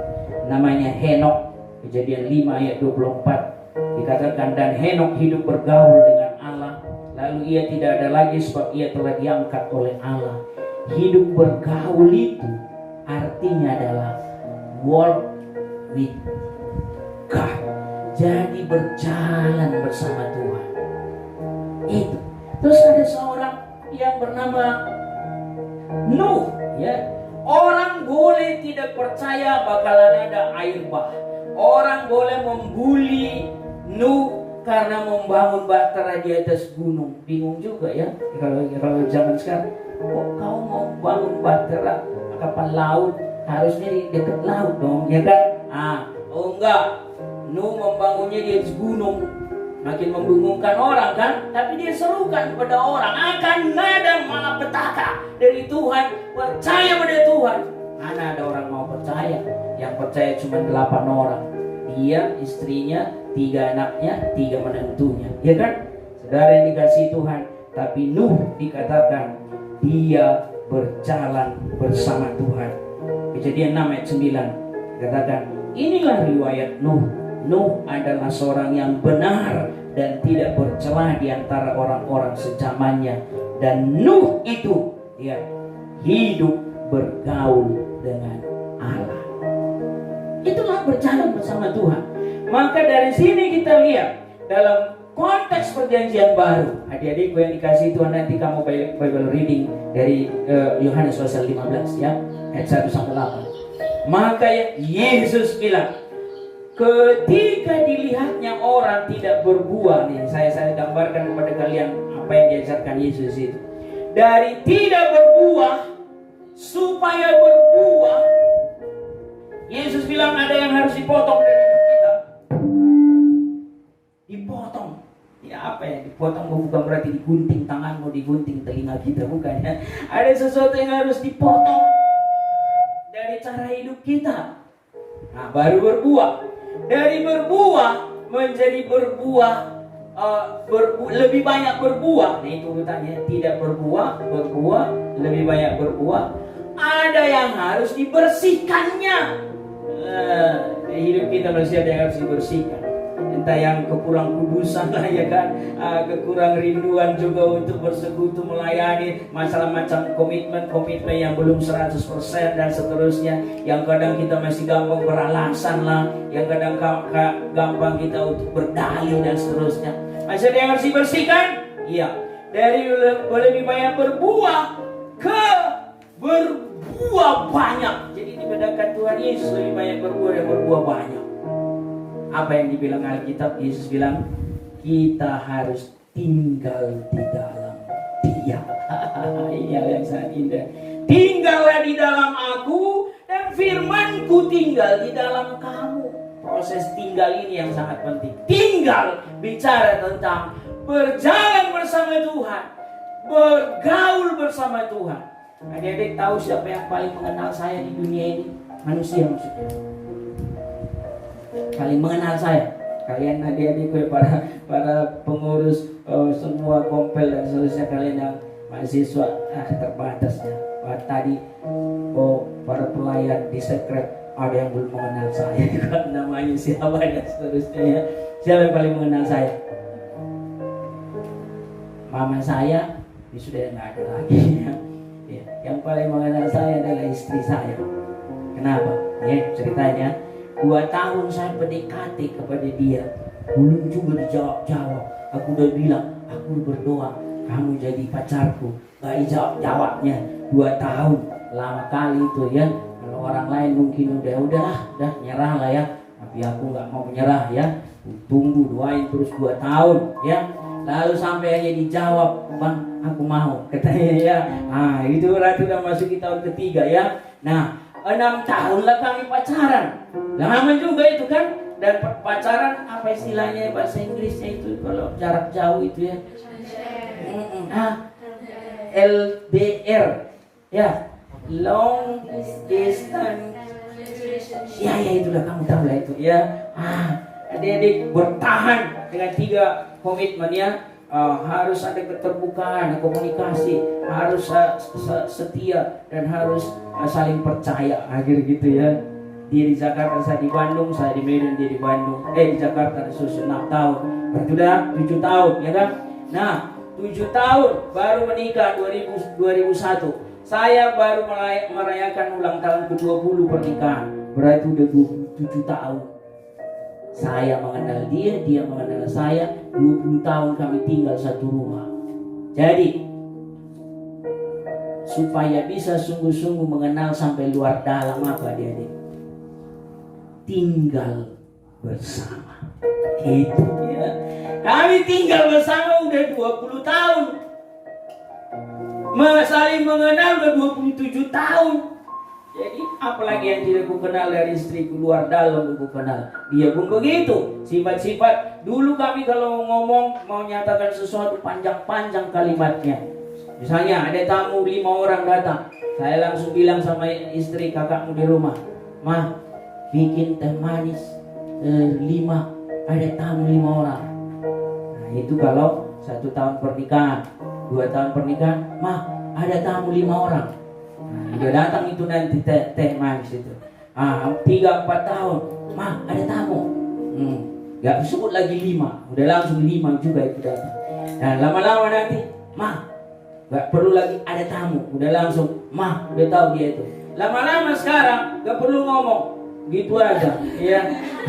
Namanya Henok, Kejadian 5 ayat 24. Dikatakan, dan Henok hidup bergaul dengan Allah, lalu ia tidak ada lagi sebab ia telah diangkat oleh Allah. Hidup bergaul itu artinya adalah walk with God. Jadi berjalan bersama Tuhan. Itu. Terus ada seorang yang bernama Nuh, ya. Orang boleh tidak percaya bakalan ada air bah. Orang boleh membuli Nuh karena membangun bahtera di atas gunung. Bingung juga ya kalau zaman sekarang. Kok kau mau bangun bahtera kapal laut, harusnya di dekat laut dong, ya kan? Oh enggak. Nuh membangunnya di atas gunung. Makin membingungkan orang kan, tapi dia serukan kepada orang akan ada malapetaka dari Tuhan, percaya pada Tuhan. Mana ada orang mau percaya? Yang percaya cuma 8 orang. Dia, istrinya, 3 anaknya, 3 menantunya, ya kan? Saudara yang dikasihi Tuhan. Tapi Nuh dikatakan dia berjalan bersama Tuhan. Kejadian 6 ayat 9 dikatakan, inilah riwayat Nuh. Nuh adalah seorang yang benar dan tidak bercelah di antara orang-orang sezamannya. Dan Nuh itu ya hidup bergaul dengan Allah. Itulah berjalan bersama Tuhan. Maka dari sini kita lihat dalam konteks perjanjian baru. Adik-adikku yang dikasihi Tuhan, nanti kamu Bible reading dari Yohanes pasal 15 ya, ayat 1 sampai 8. Maka Yesus bilang, ketika dilihatnya orang tidak berbuah, nih saya gambarkan kepada kalian apa yang diajarkan Yesus itu. Dari tidak berbuah supaya berbuah, Yesus bilang ada yang harus dipotong dari hidup kita. Dipotong. Ya apa ya? Dipotong bukan berarti digunting tanganmu, digunting telinga kita, bukan ya. Ada sesuatu yang harus dipotong dari cara hidup kita. Nah, baru berbuah. Dari berbuah menjadi berbuah, lebih banyak berbuah. Nah itu urutannya, tidak berbuah, lebih banyak berbuah. Ada yang harus dibersihkannya. Hidup kita masih ada yang harus dibersihkan. Dan entah yang kekurang kudusan lah ya kan, kekurang rinduan juga untuk bersekutu melayani, masalah macam komitmen yang belum 100% dan seterusnya, yang kadang kita masih gampang beralasan lah, yang kadang gampang kita untuk berdalih dan seterusnya. Masih ada yang harus dibersihkan? Iya. Dari lebih banyak berbuah ke berbuah banyak. Jadi dibedakan Tuhan Yesus lebih banyak berbuah dan berbuah banyak. Apa yang dibilang Alkitab? Yesus bilang kita harus tinggal di dalam Dia. Ini hal yang sangat indah. Tinggallah di dalam Aku dan firman-Ku tinggal di dalam kamu. Proses tinggal ini yang sangat penting. Tinggal bicara tentang berjalan bersama Tuhan, bergaul bersama Tuhan. Adik-adik tahu siapa yang paling mengenal saya di dunia ini? Manusia maksudnya. Paling mengenal saya. Kalian adik-adik, para pengurus semua kompel dan seterusnya, kalian yang mahasiswa terbatasnya. Tadi para pelayan di sekret ada yang belum mengenal saya. Namanya siapa dan seterusnya ya. Siapa yang paling mengenal saya? Mama saya sudah nggak ada lagi ya. Yang paling mengenal saya adalah istri saya. Kenapa? Ya, ceritanya 2 tahun saya PDKT kepada dia, belum juga dijawab. Aku udah bilang, aku berdoa kamu jadi pacarku, gak dijawabnya 2 tahun. Lama kali itu ya. Kalau orang lain mungkin udah nyerah lah ya, tapi aku nggak mau menyerah ya. Tunggu, doain terus 2 tahun ya. Lalu sampai aja dijawab, Bang, aku mau, katanya ya. Itu berarti udah masuk di tahun ketiga ya. Nah, 6 tahun lah kami pacaran. Lama juga itu kan. Dan pacaran apa istilahnya bahasa Inggrisnya itu kalau jarak jauh itu ya? LDR ya, long distance. Ya itulah, kamu tahu lah itu ya. Adik-adik bertahan dengan 3 komitmen ya. Harus ada keterbukaan, komunikasi, harus setia dan harus saling percaya. Akhir gitu ya. Dia di Jakarta, saya di Bandung, saya di Medan, dia di Bandung. Di Jakarta sudah 6 tahun. Berarti udah 7 tahun ya kan? Nah, 7 tahun baru menikah 2001. Saya baru merayakan ulang tahun ke-20 pernikahan. Berarti udah 27 tahun. Saya mengenal dia, dia mengenal saya. 20 tahun kami tinggal satu rumah. Jadi supaya bisa sungguh-sungguh mengenal sampai luar dalam apa dia? Tinggal bersama. Itu ya. Kami tinggal bersama udah 20 tahun. Saling mengenal udah 27 tahun. Jadi apalagi yang tidak ku kenal dari istriku, luar dalam ku kenal. Dia pun begitu. Sifat-sifat dulu kami kalau ngomong mau nyatakan sesuatu panjang-panjang kalimatnya. Misalnya ada tamu 5 orang datang, saya langsung bilang sama istri kakakmu di rumah, "Mah, bikin teh manis 5, ada tamu 5 orang." Nah itu kalau 1 tahun pernikahan. 2 tahun pernikahan, "Mah, ada tamu 5 orang." Nah, dia datang itu nanti teh manis itu. 3-4 tahun, "Mah, ada tamu." Gak disebut lagi 5, udah langsung 5 juga itu datang. Nah lama-lama nanti, "Mah, gak perlu lagi ada tamu," udah langsung, "Mah," udah tahu dia itu. Lama-lama sekarang gak perlu ngomong, gitu aja, ya,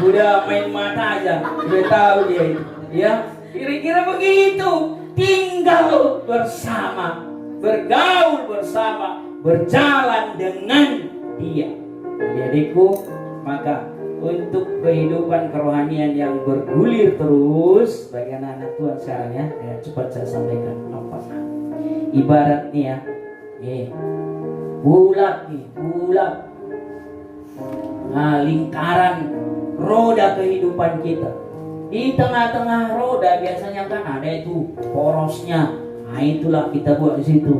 udah main mata aja, udah tahu dia itu, ya. Kira-kira begitu. Tinggal bersama, bergaul bersama, berjalan dengan dia. Adikku, maka untuk kehidupan kerohanian yang bergulir terus bagi anak-anak Tuhan sekarang ya, cepat saya sampaikan apa. Ibarat nih ya, bulat. Lingkaran roda kehidupan kita. Di tengah-tengah roda biasanya kan ada itu porosnya. Nah itulah kita buat di situ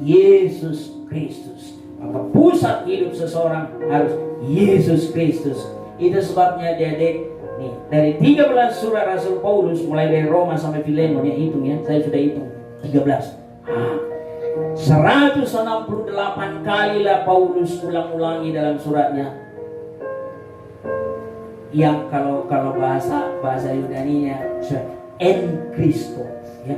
Yesus Kristus. Maka pusat hidup seseorang harus Yesus Kristus. Itu sebabnya adik-adik nih, dari 13 surat Rasul Paulus mulai dari Roma sampai Filemon ya, hitung ya, saya sudah hitung 13. 168 kali lah Paulus ulang-ulangi dalam suratnya yang kalau bahasa Yunani-nya en Kristo, ya,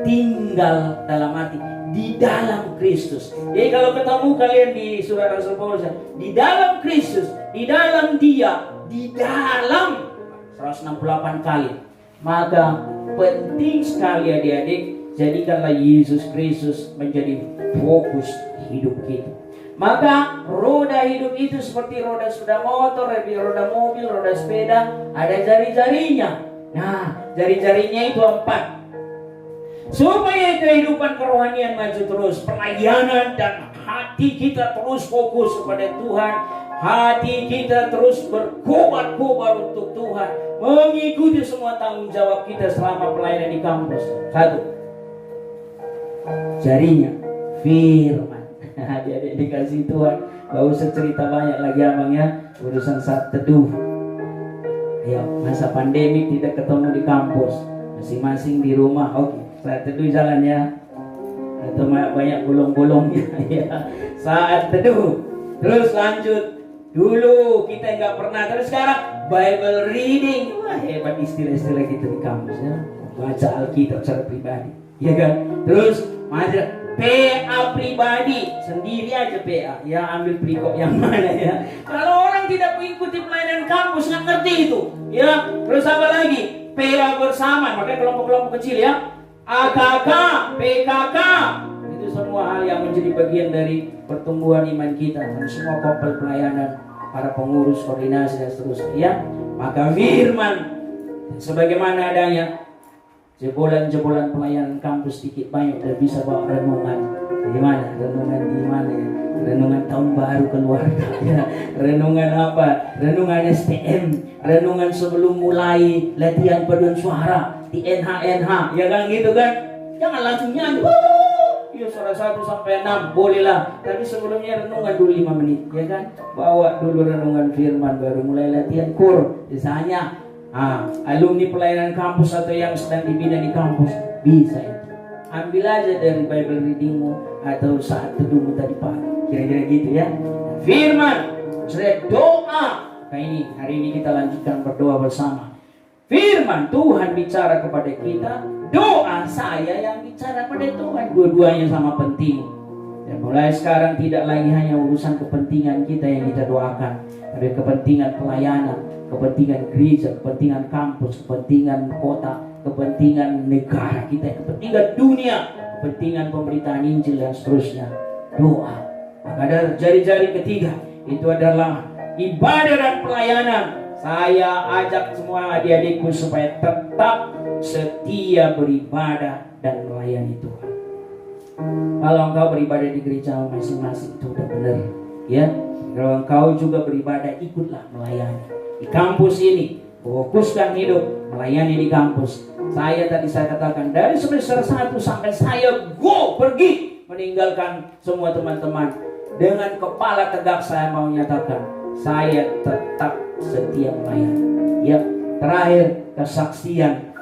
tinggal dalam arti di dalam Kristus. Jadi kalau ketemu kalian di surat Rasul Paulus, di dalam Kristus, di dalam Dia, di dalam 168 kali, maka penting sekali adik-adik, jadikanlah Yesus Kristus menjadi fokus hidup kita. Maka roda hidup itu seperti roda sepeda motor, roda mobil, roda sepeda, ada jari-jarinya. Nah, jari-jarinya itu 4. Supaya kehidupan kerohanian maju terus, pelayanan dan hati kita terus fokus kepada Tuhan, hati kita terus berkobar-kobar untuk Tuhan, mengikuti semua tanggung jawab kita selama pelayanan di kampus. 1, jarinya firman. Adik-adik dikasih Tuhan, gak usah cerita banyak lagi abang ya, urusan saat teduh. Ayo, masa pandemik tidak ketemu di kampus, masing-masing di rumah, oke. Saat teduh jalan ya, atau banyak bolong-bolongnya ya. Saat teduh, terus lanjut. Dulu kita nggak pernah, terus sekarang Bible reading. Wah, hebat istilah-istilah kita di kampus ya. Baca Alkitab secara pribadi, ya kan? Terus ada PA pribadi, sendiri aja PA. Ya, ambil perikop yang mana ya. Kalau orang tidak mengikuti pelayanan kampus nggak ngerti itu, ya. Terus apa lagi? PA bersama, makanya kelompok-kelompok kecil ya. AKK, PKK, itu semua hal yang menjadi bagian dari pertumbuhan iman kita. Dan semua kopel pelayanan, para pengurus, koordinasi dan seterusnya ya. Maka firman sebagaimana adanya, jebolan-jebolan pelayanan kampus sedikit banyak udah bisa bawa renungan. Di mana? Renungan di mana ya? Renungan tahun baru keluarga ya. Renungan apa? Renungan STM, renungan sebelum mulai latihan paduan suara di NH, ya kan gitu kan? Jangan langsung nyanyi. Ya suara 1 sampai 6 bolehlah. Tapi sebelumnya renungan dulu 5 menit, ya kan? Bawa dulu renungan firman baru mulai latihan kur. Misalnya alumni pelayanan kampus atau yang sedang dibina di kampus bisa itu. Ambil aja dari Bible readingmu atau saat teduhmu tadi pagi. Kira-kira gitu ya. Firman, sudah doa. Nah ini hari ini kita lanjutkan berdoa bersama. Firman Tuhan bicara kepada kita, doa saya yang bicara pada Tuhan. Dua-duanya sama penting. Dan mulai sekarang tidak lagi hanya urusan kepentingan kita yang kita doakan, tapi kepentingan pelayanan, kepentingan gereja, kepentingan kampus, kepentingan kota, kepentingan negara kita, kepentingan dunia, kepentingan pemberitaan Injil dan seterusnya. Doa. Maka dari jari-jari ketiga itu adalah ibadah dan pelayanan. Saya ajak semua adik-adikku supaya tetap setia beribadah dan melayani Tuhan. Kalau engkau beribadah di gereja masing-masing itu udah benar, ya. Kalau engkau juga beribadah, ikutlah melayani di kampus ini. Fokuskan hidup melayani di kampus. Saya katakan dari semester 1 sampai saya pergi meninggalkan semua teman-teman, dengan kepala tegak saya mau nyatakan saya tetap setia melayani. Ya, terakhir kesaksian.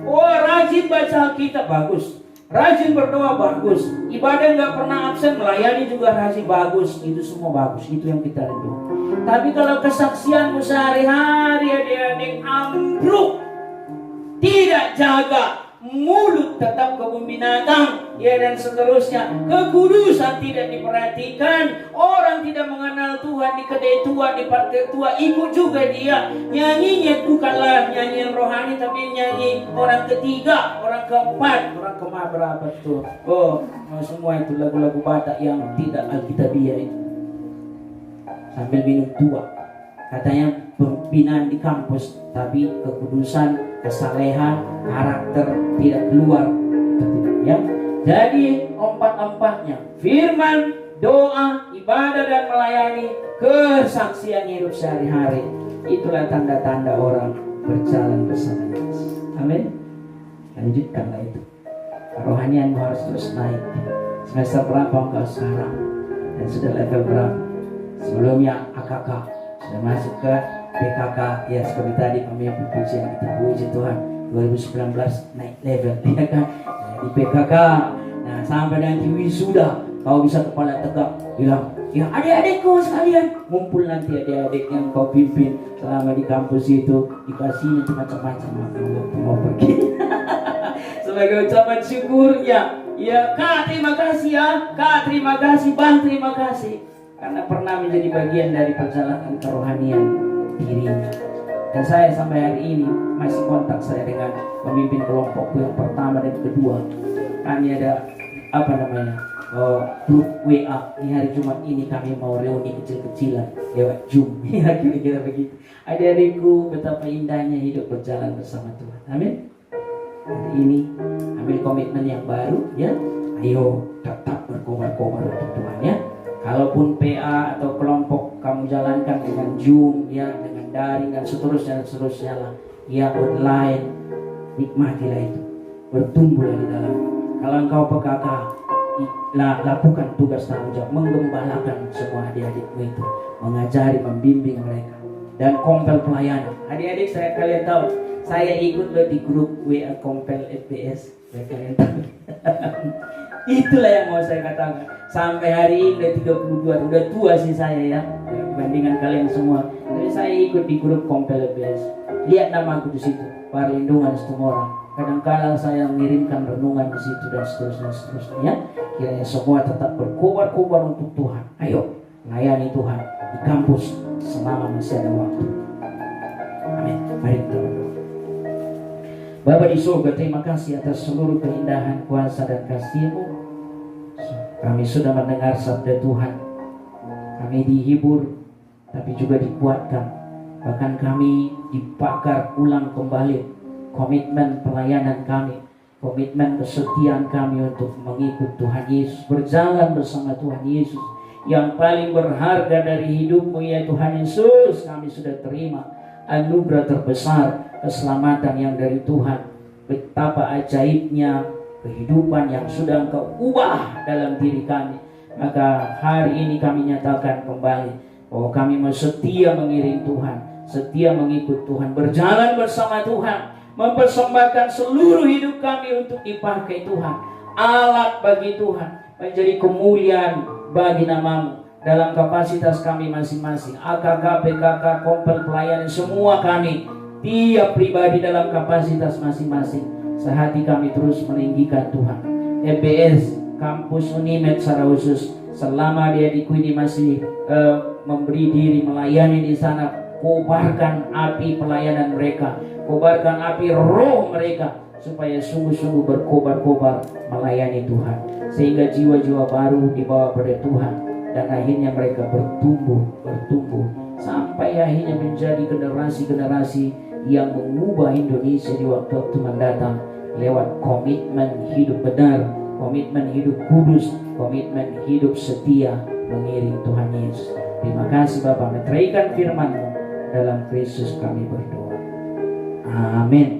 Rajin baca Alkitab bagus, rajin berdoa bagus, ibadah nggak pernah absen, melayani juga rajin bagus, itu semua bagus, itu yang kita rindu. Tapi kalau kesaksianmu sehari-hari adik-adik ambruk, tidak jaga, mulut tetap kebun binatang, ya dan seterusnya, kekudusan tidak diperhatikan, orang tidak mengenal Tuhan di kedai tua, di partai tua, ikut juga dia, nyanyinya bukanlah nyanyian rohani, tapi nyanyi orang ketiga, orang keempat, orang berapa tuh? Semua itu lagu-lagu Batak yang tidak alkitabiah itu, sambil minum tua, katanya pembinaan di kampus, tapi kekudusan, kesalehan, karakter tidak keluar, ya. Jadi empat-empatnya, firman, doa, ibadah dan melayani, kesaksian hidup sehari-hari, itulah tanda-tanda orang berjalan bersama Yesus. Amin. Lanjutkanlah itu. Kerohanianmu harus terus naik. Semester berapa engkau sekarang? Dan sudah level berapa? Sebelumnya AKK, sudah masuk ke PKK, ya seperti tadi kami yang berpujian, kita puji Tuhan 2019 naik level, ya kan? Di PKK, nah sampai nanti wisuda kau bisa kepala tegak bilang Ya adik-adikku sekalian, ngumpul nanti adik-adik yang kau pimpin selama di kampus itu, dikasih macam-macam waktu mau pergi. Sebagai ucapan syukurnya, ya Kak terima kasih ya, Kak terima kasih, Bang terima kasih, karena pernah menjadi bagian dari perjalanan kerohanian dirinya. Dan saya sampai hari ini masih kontak saya dengan pemimpin kelompokku yang pertama dan kedua. Kami ada grup WA. Di hari Jumat ini kami mau reuni kecil-kecilan lewat Zoom. Ya kira-kira begitu. Adik-adikku, betapa indahnya hidup berjalan bersama Tuhan. Amin. Hari ini ambil komitmen yang baru ya. Ayo tetap berkobar-kobar untuk Tuhan ya. Kalaupun PA atau kelompok kamu jalankan dengan Zoom ya, dengan daring dan seterusnya lah. Ya online, nikmatilah itu. Bertumbuhlah di dalam. Kalau engkau PKK, lakukan tugas tanggung jawab, menggembalakan semua adik-adikmu itu, mengajari, membimbing mereka, dan kompel pelayanan. Adik-adik kalian tahu, saya ikut loh di grup WA kompel FBS. Kalian tahu. Itulah yang mau saya katakan. Sampai hari ini udah tua sih saya ya, dibandingkan kalian semua. Tapi saya ikut di grup kompel FBS. Lihat nama aku di situ, Perlindungan Setumorang. Kadang-kadang saya mengirimkan renungan di situ dan seterusnya ya. Kiranya semua tetap berkobar-kobar untuk Tuhan. Ayo layani Tuhan di kampus selama masih ada waktu. Amin. Mari kita berdoa. Bapa di surga, terima kasih atas seluruh keindahan, kuasa dan kasih-Mu. Kami sudah mendengar sabda Tuhan. Kami dihibur, tapi juga dikuatkan. Bahkan kami dibakar ulang kembali komitmen pelayanan kami, komitmen kesetiaan kami untuk mengikut Tuhan Yesus, berjalan bersama Tuhan Yesus. Yang paling berharga dari hidupmu ya Tuhan Yesus, kami sudah terima anugerah terbesar, keselamatan yang dari Tuhan. Betapa ajaibnya kehidupan yang sudah Engkau ubah dalam diri kami. Maka hari ini kami nyatakan kembali bahwa kami mau setia mengiring Tuhan, setia mengikut Tuhan, berjalan bersama Tuhan, mempersembahkan seluruh hidup kami untuk dipakai Tuhan, alat bagi Tuhan, menjadi kemuliaan bagi nama-Mu dalam kapasitas kami masing-masing. AKK, PKK, kompel pelayanan, semua kami, tiap pribadi dalam kapasitas masing-masing, sehati kami terus meninggikan Tuhan. FBS, kampus Unimed secara khusus, selama adik-adikku ini masih memberi diri melayani di sana, kobarkan api pelayanan mereka, kobarkan api roh mereka, supaya sungguh-sungguh berkobar-kobar melayani Tuhan, sehingga jiwa-jiwa baru dibawa pada Tuhan, dan akhirnya mereka bertumbuh sampai akhirnya menjadi generasi-generasi yang mengubah Indonesia di waktu-waktu mendatang lewat komitmen hidup benar, komitmen hidup kudus, komitmen hidup setia mengiring Tuhan Yesus. Terima kasih Bapa, meteraikan firman-Mu dalam Kristus kami berdoa. Amin.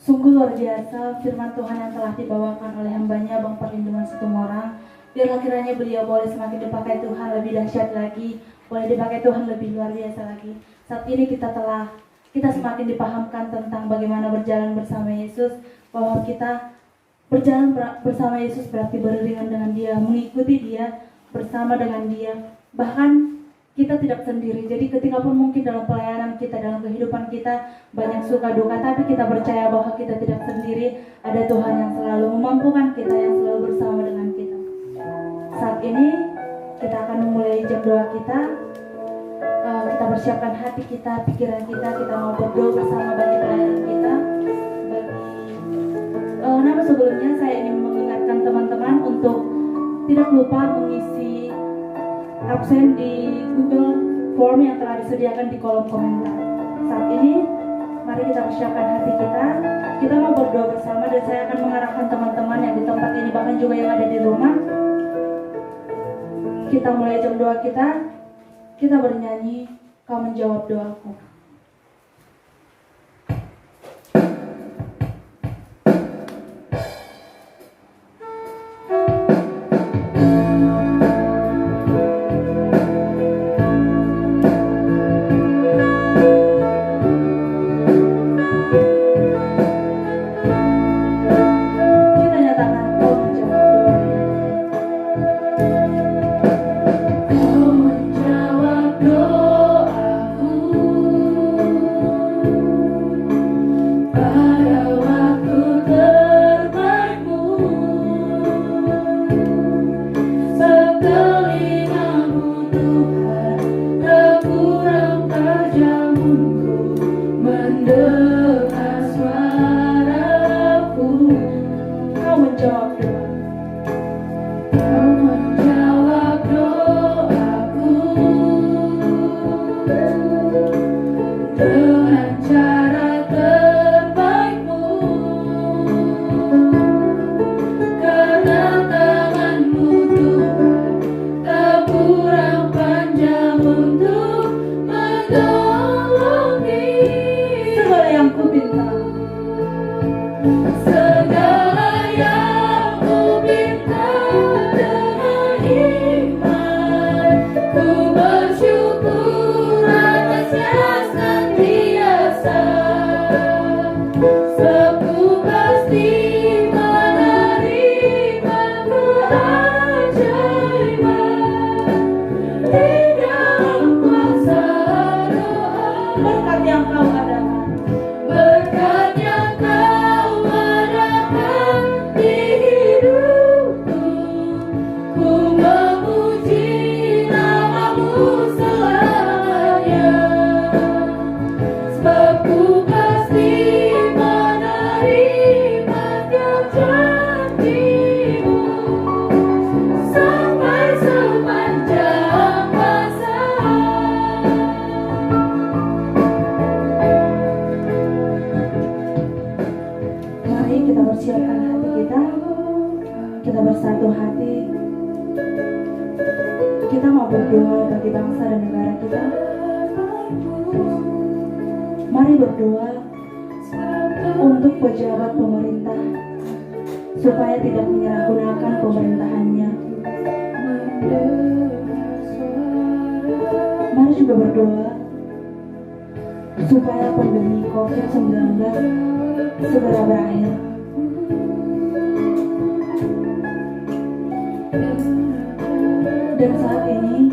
Sungguh luar biasa firman Tuhan yang telah dibawakan oleh hambanya Bang Perlindungan Setumorang. Biarlah kiranya beliau boleh semakin dipakai Tuhan lebih dahsyat lagi, boleh dipakai Tuhan lebih luar biasa lagi. Saat ini kita semakin dipahamkan tentang bagaimana berjalan bersama Yesus, bahwa kita berjalan bersama Yesus berarti beriringan dengan Dia, mengikuti Dia, bersama dengan Dia. Bahkan kita tidak sendiri. Jadi ketika pun mungkin dalam pelayanan kita, dalam kehidupan kita banyak suka duka, tapi kita percaya bahwa kita tidak sendiri. Ada Tuhan yang selalu memampukan kita, yang selalu bersama dengan kita. Saat ini kita akan memulai jam doa kita. Kita persiapkan hati kita, pikiran kita. Kita mau berdoa bersama bagi pelayanan kita. Namun sebelumnya saya ingin mengingatkan teman-teman untuk tidak lupa mengisi absen di Google Form yang telah disediakan di kolom komentar. Saat ini, mari kita persiapkan hati kita. Kita mau berdoa bersama, dan saya akan mengarahkan teman-teman yang di tempat ini, bahkan juga yang ada di rumah. kita mulai jam doa kita bernyanyi, Kau menjawab doaku. Kita nyatakan Kau menjawab doa. Kau menjawab doaku pada waktu terbaikmu. Setelingamu Tuhan, terkurang tajam untuk mendengar suaraku. Kau menjawab doa. Kau menjawab doaku dengan cara terbaikmu, karena tanganmu Tuhan tak kurang panjang untuk menolongi. Segala yang ku minta, Segala yang ku minta dengan iman, ku bersyukur atasnya senantiasa. Sebab ku pasti menerima keajaiban di dalam kuasa doa. berkat yang Kau adakan, Berkat yang Kau adakan di hidupku, ku memuji nama-Mu selamanya. Sebab ku pasti menerima janji-Mu sampai sepanjang masa. mari kita persiapkan hati kita bersatu hati. Kita mau berdoa bagi bangsa dan negara kita. Mari berdoa untuk pejabat pemerintah supaya tidak menyalahgunakan pemerintahannya. Mari juga berdoa supaya pandemi COVID-19 segera berakhir. Dan saat ini,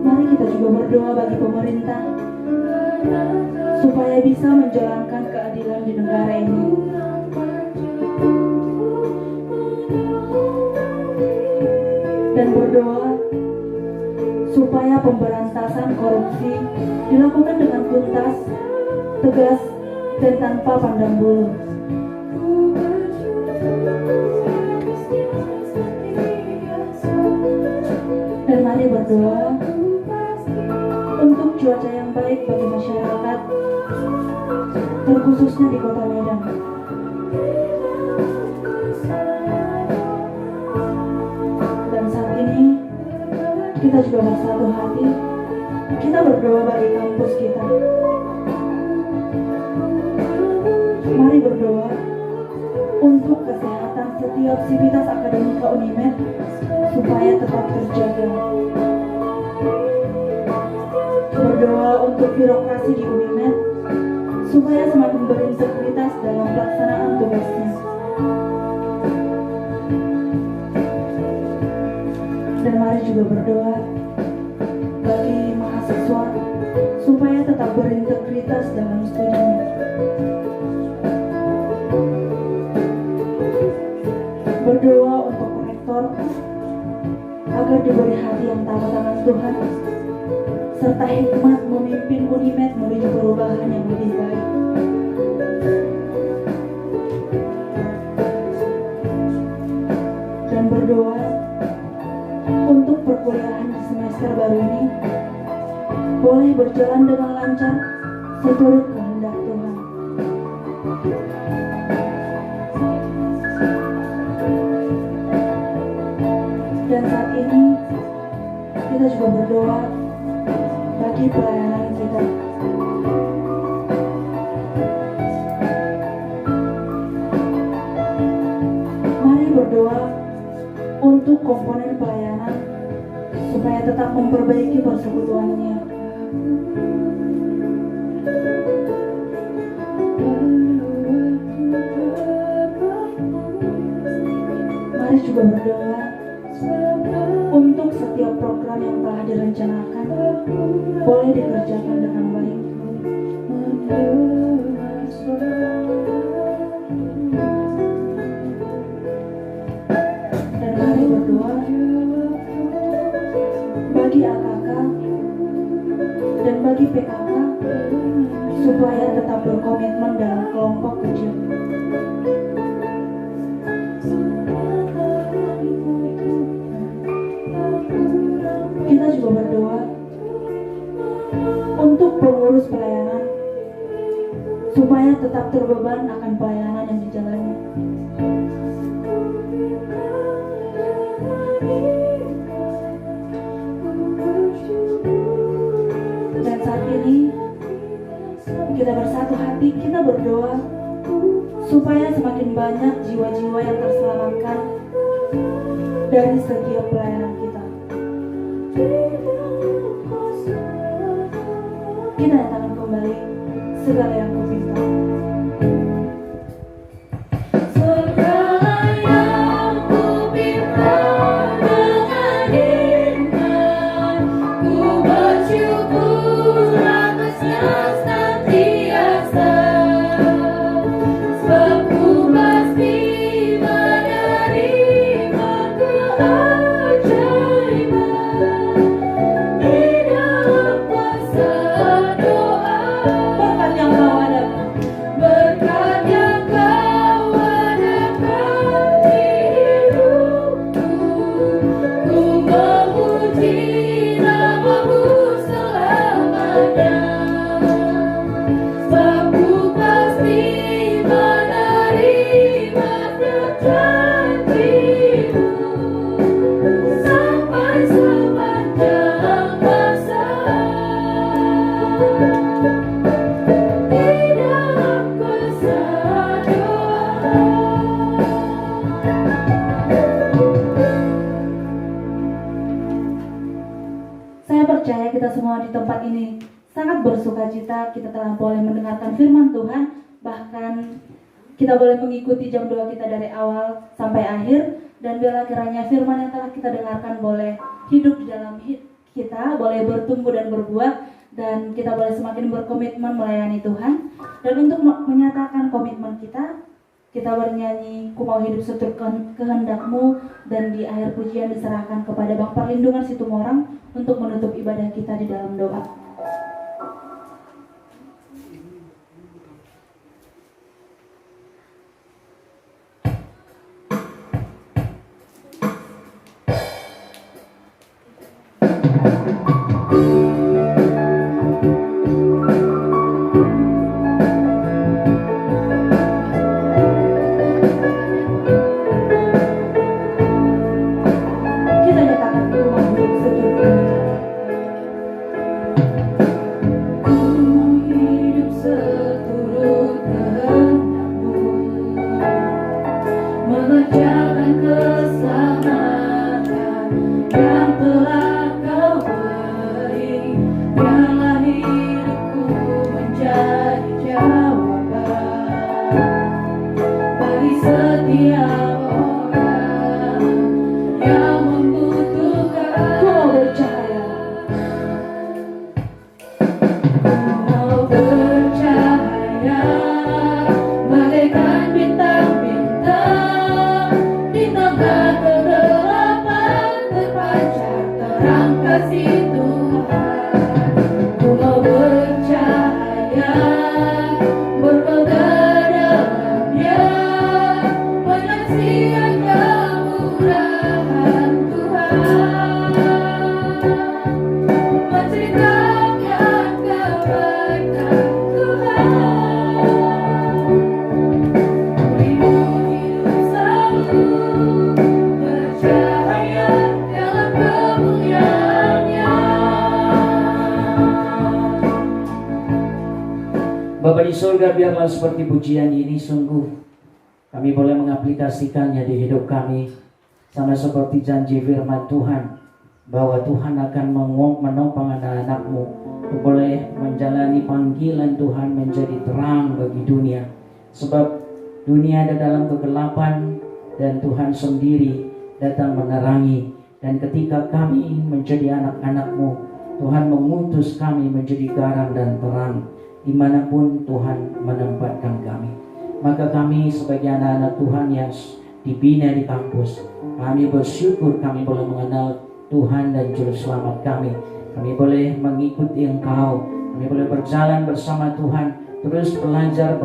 mari kita juga berdoa bagi pemerintah supaya bisa menjalankan keadilan di negara ini. Dan berdoa supaya pemberantasan korupsi dilakukan dengan tuntas, tegas, dan tanpa pandang bulu. Dan mari berdoa untuk cuaca yang baik bagi masyarakat, terkhususnya di Kota Medan. Dan saat ini kita juga bersatu hati, kita berdoa bagi kampus kita. Mari berdoa untuk kesehatan setiap sivitas akademika Unimed supaya tetap terjaga. Berdoa untuk birokrasi di Unimed supaya semakin berintegritas dalam pelaksanaan tugasnya. Dan mari juga berdoa bagi mahasiswa supaya tetap berintegritas dalam studinya. Berdoa untuk rektor agar diberi hati yang taat akan Tuhan serta hikmat memimpin Unimed menuju perubahan yang lebih baik. Dan berdoa untuk perkuliahan di semester baru ini boleh berjalan dengan lancar seturut kehendak Tuhan. Dan saat ini kita juga berdoa bagi pelayanan kita. Mari berdoa untuk komponen pelayanan supaya tetap memperbaiki persekutuannya. Mari juga berdoa untuk setiap program yang telah direncanakan boleh dikerjakan dengan baik. Dan mari berdoa bagi AKK dan bagi PKK supaya tetap berkomitmen dalam kelompok kecil. Kita juga berdoa untuk pengurus pelayanan supaya tetap terbeban akan pelayanan yang dijalani. Dan saat ini kita bersatu hati, kita berdoa supaya semakin banyak jiwa-jiwa yang terselamatkan dari setiap pelayanan kita. Kita nyatakan kembali segala yang kupinta. Segala yang kupinta dengan iman, ku bersyukur atasnya senantiasa. Sebab ku pasti menerima keajaiban di dalam kuasa doa. Berkat yang kau adakan Berkat yang kau adakan di hidupku, ku memuji nama-Mu selamanya. Sebab ku pasti menerima janji-Mu sampai sepanjang masa. Di dalam kuasa doa. Saya percaya kita semua di tempat ini sangat bersukacita kita telah boleh mendengarkan firman Tuhan, bahkan kita boleh mengikuti jam doa kita dari awal sampai akhir, dan bila kiranya firman yang telah kita dengarkan boleh hidup di dalam kita, boleh bertumbuh dan berbuah, dan kita boleh semakin berkomitmen melayani Tuhan. Dan untuk menyatakan komitmen kita bernyanyi Ku Mau Hidup Seturut Kehendak-Mu, dan di akhir pujian diserahkan kepada Bang Perlindungan Situmorang untuk menutup ibadah kita di dalam doa. Kita nyatakan Ku Mau Hidup Seturut Kehendak-Mu. Ku hidup seturut kehendak-Mu, mengerjakan keselamatan yang telah Kau beri. Biarlah hidupku menjadi jawaban bagi setiap orang yang membutuhkan. Ku mau bercahaya. Mau bercahaya bagaikan bintang-bintang di tengah kegelapan, terpancar terang kasih Tuhan. Ku mau bercahaya, berpegang dalamnya, menyaksikan surga, biarlah seperti pujian ini sungguh kami boleh mengaplikasikannya di hidup kami. Sama seperti janji firman Tuhan, bahwa Tuhan akan menopang anak-anak-Mu untuk boleh menjalani panggilan Tuhan menjadi terang bagi dunia. Sebab dunia ada dalam kegelapan dan Tuhan sendiri datang menerangi. Dan ketika kami menjadi anak-anak-Mu, Tuhan mengutus kami menjadi garam dan terang dimanapun Tuhan menempatkan kami. Maka kami sebagai anak-anak Tuhan yang dibina di kampus, kami bersyukur kami boleh mengenal Tuhan dan Juru Selamat kami. Kami boleh mengikuti Engkau, kami boleh berjalan bersama Tuhan, terus belajar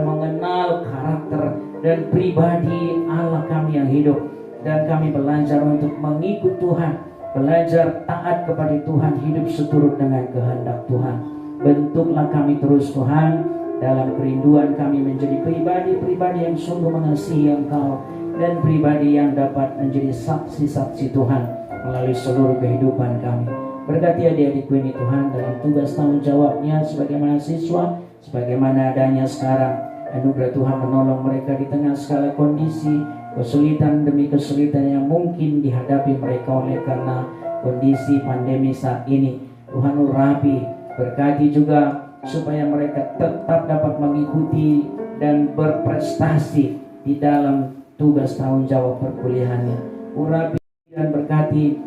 mengenal karakter dan pribadi Allah kami yang hidup. Dan kami belajar untuk mengikut Tuhan, belajar taat kepada Tuhan, hidup seturut dengan kehendak Tuhan. Bentuklah kami terus Tuhan, dalam kerinduan kami menjadi pribadi-pribadi yang sungguh mengasihi Engkau, dan pribadi yang dapat menjadi saksi-saksi Tuhan melalui seluruh kehidupan kami. Berkati adik-adikku ini Tuhan dalam tugas tanggung jawabnya sebagai mahasiswa, sebagaimana adanya sekarang. Anugerah Tuhan menolong mereka di tengah segala kondisi, kesulitan demi kesulitan yang mungkin dihadapi mereka oleh karena kondisi pandemi saat ini. Tuhan urapi, berkati juga supaya mereka tetap dapat mengikuti dan berprestasi di dalam tugas tanggung jawab perkuliahannya. Urapi dan berkati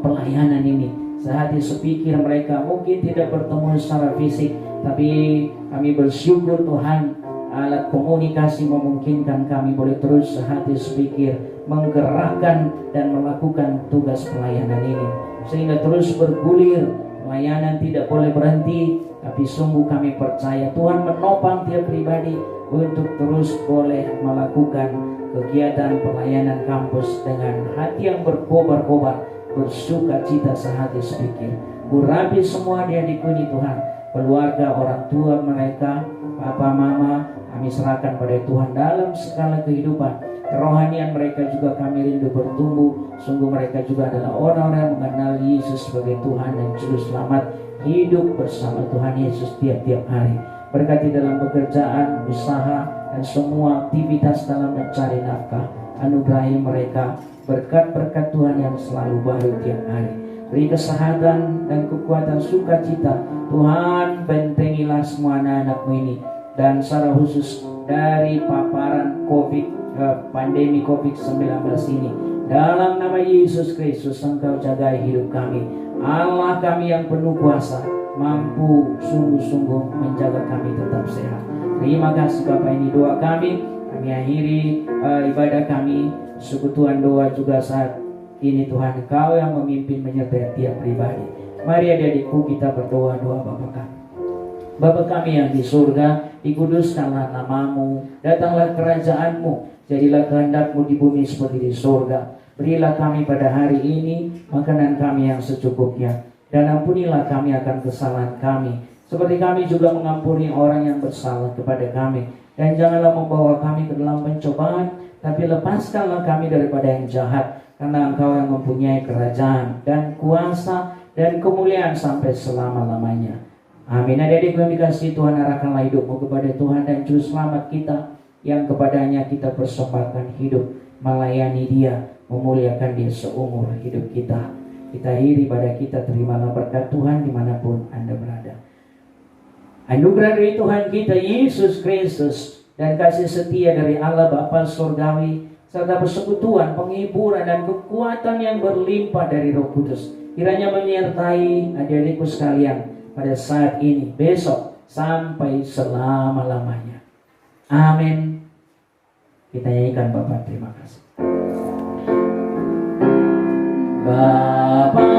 pelayanan ini. Sehati sepikir mereka mungkin tidak bertemu secara fisik, tapi kami bersyukur Tuhan, alat komunikasi memungkinkan kami boleh terus sehati sepikir menggerakkan dan melakukan tugas pelayanan ini, sehingga terus bergulir. Pelayanan tidak boleh berhenti, tapi sungguh kami percaya Tuhan menopang tiap pribadi untuk terus boleh melakukan kegiatan pelayanan kampus dengan hati yang berkobar-kobar, bersuka cita sehati sepikir. Urapi semua adik-adikku ini Tuhan, keluarga, orang tua mereka, papa, mama, kami serahkan pada Tuhan dalam segala kehidupan. Kerohanian mereka juga kami rindu bertumbuh. Sungguh mereka juga adalah orang-orang yang mengenal Yesus sebagai Tuhan dan Juru Selamat, hidup bersama Tuhan Yesus tiap-tiap hari. Berkati dalam pekerjaan, usaha, dan semua aktivitas dalam mencari nafkah. Anugerahi mereka berkat-berkat Tuhan yang selalu baru tiap hari. Beri kesehatan dan kekuatan sukacita. Tuhan, bentengilah semua anak-anak-Mu ini, dan secara khusus dari paparan pandemi COVID-19 ini. Dalam nama Yesus Kristus, Engkau jaga hidup kami. Allah kami yang penuh kuasa, mampu sungguh-sungguh menjaga kami tetap sehat. Terima kasih Bapak, ini doa kami. Kami akhiri ibadah kami. Sekutuan doa juga saat ini Tuhan, Engkau yang memimpin menyertai tiap pribadi. Mari adik-adikku kita berdoa doa Bapa kami. Bapa kami yang di surga, dikuduskanlah nama-Mu, datanglah kerajaan-Mu, jadilah kehendak-Mu di bumi seperti di surga. Berilah kami pada hari ini makanan kami yang secukupnya, dan ampunilah kami akan kesalahan kami, seperti kami juga mengampuni orang yang bersalah kepada kami. Dan janganlah membawa kami ke dalam pencobaan, tapi lepaskanlah kami daripada yang jahat, karena Engkau yang mempunyai kerajaan dan kuasa dan kemuliaan sampai selama-lamanya. Amin. Adik-adik yang dikasihi Tuhan, arahkanlah hidupmu kepada Tuhan dan Juru Selamat kita, yang kepadanya kita persembahkan hidup, melayani Dia, memuliakan Dia seumur hidup kita. Kita akhiri pada kita, terimalah berkat Tuhan dimanapun Anda berada. Anugerah dari Tuhan kita Yesus Kristus dan kasih setia dari Allah Bapa Surgawi, serta persekutuan, penghiburan, dan kekuatan yang berlimpah dari Roh Kudus kiranya menyertai adik-adikku sekalian pada saat ini, besok, sampai selama-lamanya. Amin. Kita nyanyikan Bapak, terima kasih. Bapak